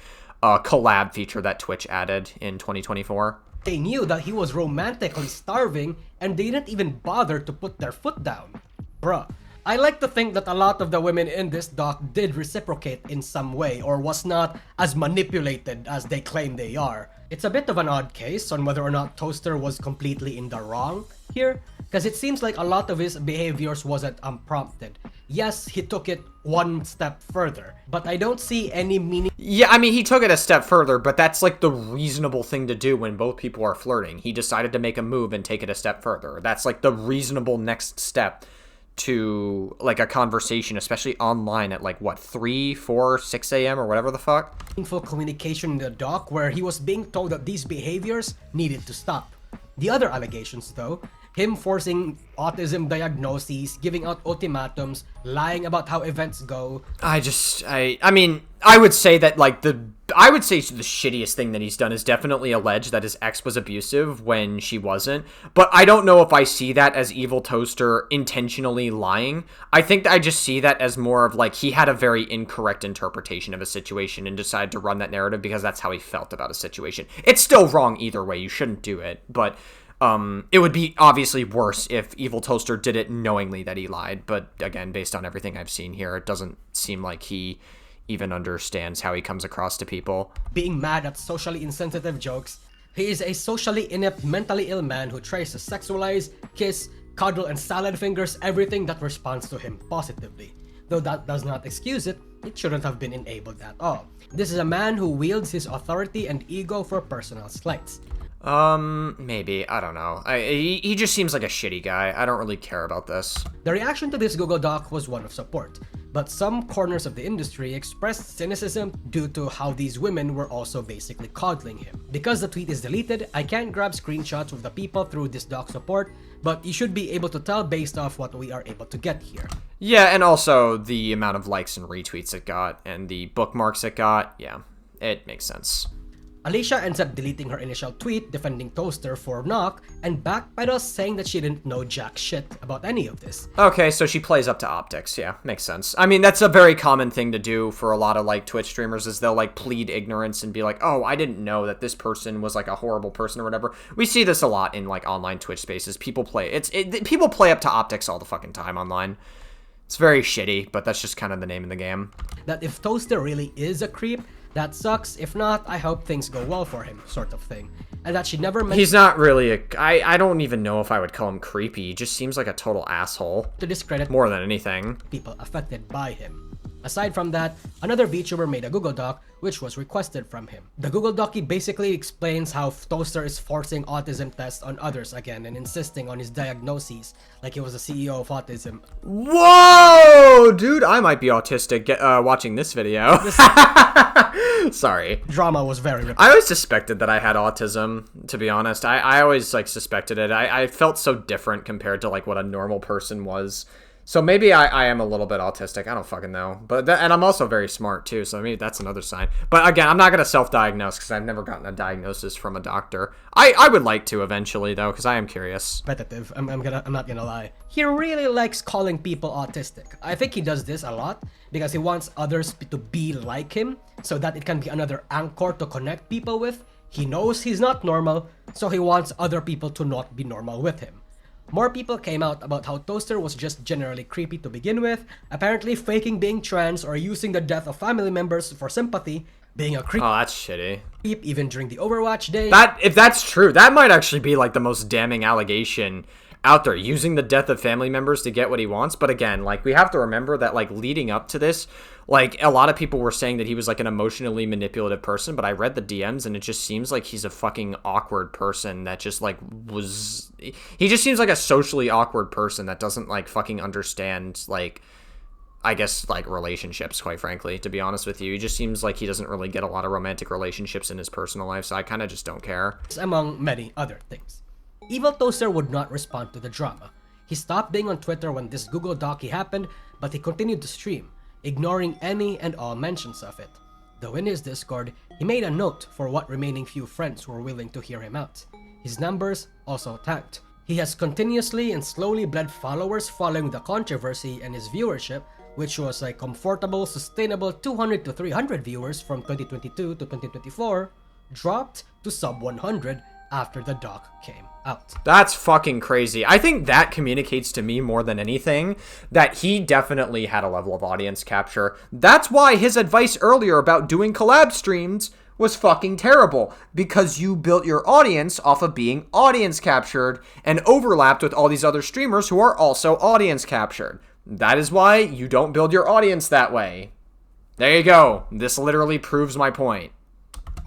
collab feature that Twitch added in 2024. They knew that he was romantically starving, and they didn't even bother to put their foot down. Bruh. I like to think that a lot of the women in this doc did reciprocate in some way or was not as manipulated as they claim they are. It's a bit of an odd case on whether or not Toaster was completely in the wrong here, because it seems like a lot of his behaviors wasn't unprompted. Yes, he took it one step further, but I don't see any meaning. Yeah, I mean, he took it a step further, but that's like the reasonable thing to do when both people are flirting. He decided to make a move and take it a step further. That's like the reasonable next step to like a conversation, especially online at like what, 3, 4, 6 a.m. or whatever the fuck. Meaningful communication in the doc where he was being told that these behaviors needed to stop. The other allegations though, him forcing autism diagnoses, giving out ultimatums, lying about how events go. I mean, I would say that like the shittiest thing that he's done is definitely allege that his ex was abusive when she wasn't. But I don't know if I see that as EvilToaster intentionally lying. I think I just see that as more of like he had a very incorrect interpretation of a situation and decided to run that narrative because that's how he felt about a situation. It's still wrong either way. You shouldn't do it, but it would be obviously worse if EvilToaster did it knowingly that he lied. But again, based on everything I've seen here, it doesn't seem like he even understands how he comes across to people. Being mad at socially insensitive jokes, he is a socially inept, mentally ill man who tries to sexualize, kiss, cuddle, and salad fingers everything that responds to him positively. Though that does not excuse it, it shouldn't have been enabled at all. This is a man who wields his authority and ego for personal slights. Maybe. I don't know. He just seems like a shitty guy. I don't really care about this. The reaction to this Google Doc was one of support, but some corners of the industry expressed cynicism due to how these women were also basically coddling him. Because the tweet is deleted, I can't grab screenshots of the people through this doc support, but you should be able to tell based off what we are able to get here. Yeah, and also the amount of likes and retweets it got, and the bookmarks it got. Yeah, it makes sense. Alicia ends up deleting her initial tweet defending Toaster for knock and backpedals saying that she didn't know jack shit about any of this. Okay, so she plays up to optics. Yeah, makes sense. I mean, that's a very common thing to do for a lot of like Twitch streamers is they'll like plead ignorance and be like, oh, I didn't know that this person was like a horrible person or whatever. We see this a lot in like online Twitch spaces. People play up to optics all the fucking time online. It's very shitty, but that's just kind of the name of the game. That if Toaster really is a creep, that sucks. If not, I hope things go well for him, sort of thing. And that she never mentioned— He's not really I don't even know if I would call him creepy. He just seems like a total asshole. To discredit more than anything people affected by him. Aside from that, another VTuber made a Google Doc, which was requested from him. The Google Doc basically explains how Toaster is forcing autism tests on others again and insisting on his diagnoses, like he was the CEO of autism. Whoa! Dude, I might be autistic watching this video. Sorry. Drama was very I always suspected that I had autism, to be honest. I always, like, suspected it. I felt so different compared to, like, what a normal person was. So maybe I am a little bit autistic. I don't fucking know. And I'm also very smart, too, so maybe that's another sign. But again, I'm not going to self-diagnose because I've never gotten a diagnosis from a doctor. I would like to eventually, though, because I am curious. Repetitive. I'm not gonna lie. He really likes calling people autistic. I think he does this a lot because he wants others to be like him so that it can be another anchor to connect people with. He knows he's not normal, so he wants other people to not be normal with him. More people came out about how Toaster was just generally creepy to begin with, apparently faking being trans or using the death of family members for sympathy, being a creep. Oh, that's shitty. Even during the Overwatch day. If that's true, that might actually be like the most damning allegation out there, using the death of family members to get what he wants. But again, like, we have to remember that, like, leading up to this, like, a lot of people were saying that he was like an emotionally manipulative person, but I read the DMs and it just seems like he's a fucking awkward person that just like he just seems like a socially awkward person that doesn't like fucking understand like I guess, like, relationships, quite frankly, to be honest with you. He just seems like he doesn't really get a lot of romantic relationships in his personal life, so I kind of just don't care. Among many other things. EvilToaster would not respond to the drama. He stopped being on Twitter when this Google Docu happened, but he continued to stream, ignoring any and all mentions of it. Though in his Discord, he made a note for what remaining few friends were willing to hear him out. His numbers also tanked. He has continuously and slowly bled followers following the controversy, and his viewership, which was a comfortable, sustainable 200 to 300 viewers from 2022 to 2024, dropped to sub 100 after the doc came out. That's fucking crazy. I think that communicates to me more than anything that he definitely had a level of audience capture. That's why his advice earlier about doing collab streams was fucking terrible, because you built your audience off of being audience captured and overlapped with all these other streamers who are also audience captured. That is why you don't build your audience that way. There you go. This literally proves my point.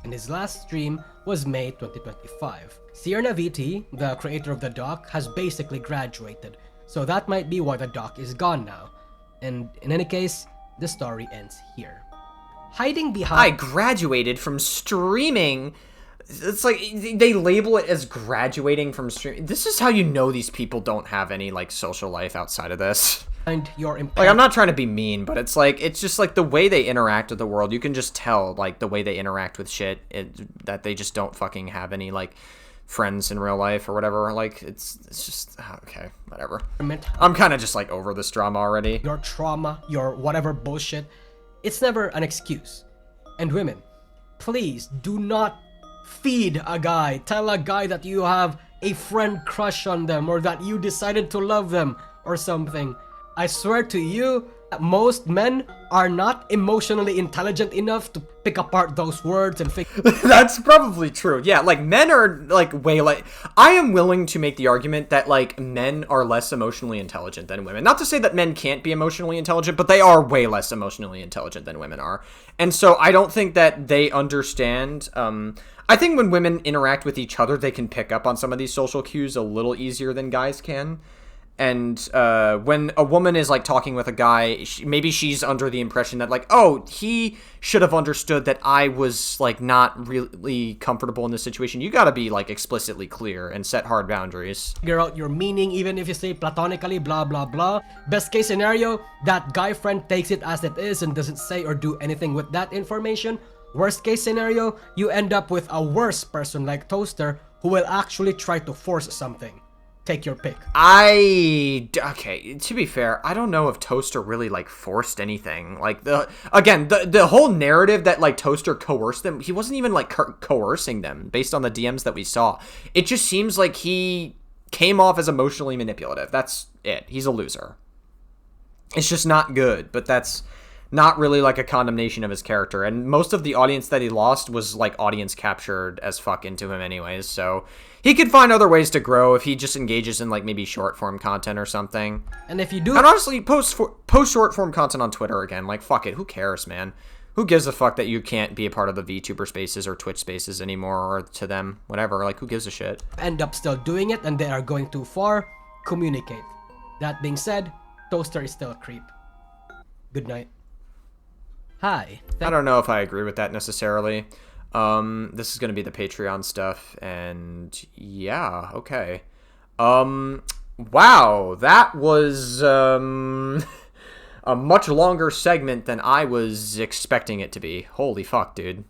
And his last stream was May 2025. Sierra VT, the creator of the doc, has basically graduated, so that might be why the doc is gone now. And in any case, the story ends here. Hiding behind— I graduated from streaming. It's like they label it as graduating from streaming. This is how you know these people don't have any like social life outside of this. Your like, I'm not trying to be mean, but it's like, it's just like the way they interact with the world. You can just tell, like, the way they interact with shit, that they just don't fucking have any like friends in real life or whatever. Like, it's just okay, whatever. I'm kind of just like over this drama already. Your trauma, your whatever bullshit, it's never an excuse. And women, please do not feed a guy, tell a guy that you have a friend crush on them or that you decided to love them or something. I swear to you, most men are not emotionally intelligent enough to pick apart those words and figure— That's probably true. Yeah, like, men are, like, way, like— I am willing to make the argument that, like, men are less emotionally intelligent than women. Not to say that men can't be emotionally intelligent, but they are way less emotionally intelligent than women are. And so I don't think that they understand— I think when women interact with each other, they can pick up on some of these social cues a little easier than guys can. And when a woman is, like, talking with a guy, maybe she's under the impression that, like, oh, he should have understood that I was, like, not really comfortable in this situation. You gotta be, like, explicitly clear and set hard boundaries. Figure out your meaning, even if you say platonically, blah, blah, blah. Best case scenario, that guy friend takes it as it is and doesn't say or do anything with that information. Worst case scenario, you end up with a worse person like Toaster who will actually try to force something. Take your pick. Okay, to be fair, I don't know if Toaster really, like, forced anything. Like, the whole narrative that, like, Toaster coerced them, he wasn't even, like, coercing them based on the DMs that we saw. It just seems like he came off as emotionally manipulative. That's it. He's a loser. It's just not good, but that's not really, like, a condemnation of his character. And most of the audience that he lost was, like, audience captured as fuck into him anyways, so he could find other ways to grow if he just engages in, like, maybe short-form content or something. And if you do— and honestly, post short-form content on Twitter again. Like, fuck it. Who cares, man? Who gives a fuck that you can't be a part of the VTuber spaces or Twitch spaces anymore, or to them? Whatever. Like, who gives a shit? End up still doing it and they are going too far, communicate. That being said, Toaster is still a creep. Good night. Hi. I don't know if I agree with that necessarily. This is going to be the Patreon stuff, and yeah, okay. Wow, that was, a much longer segment than I was expecting it to be. Holy fuck, dude.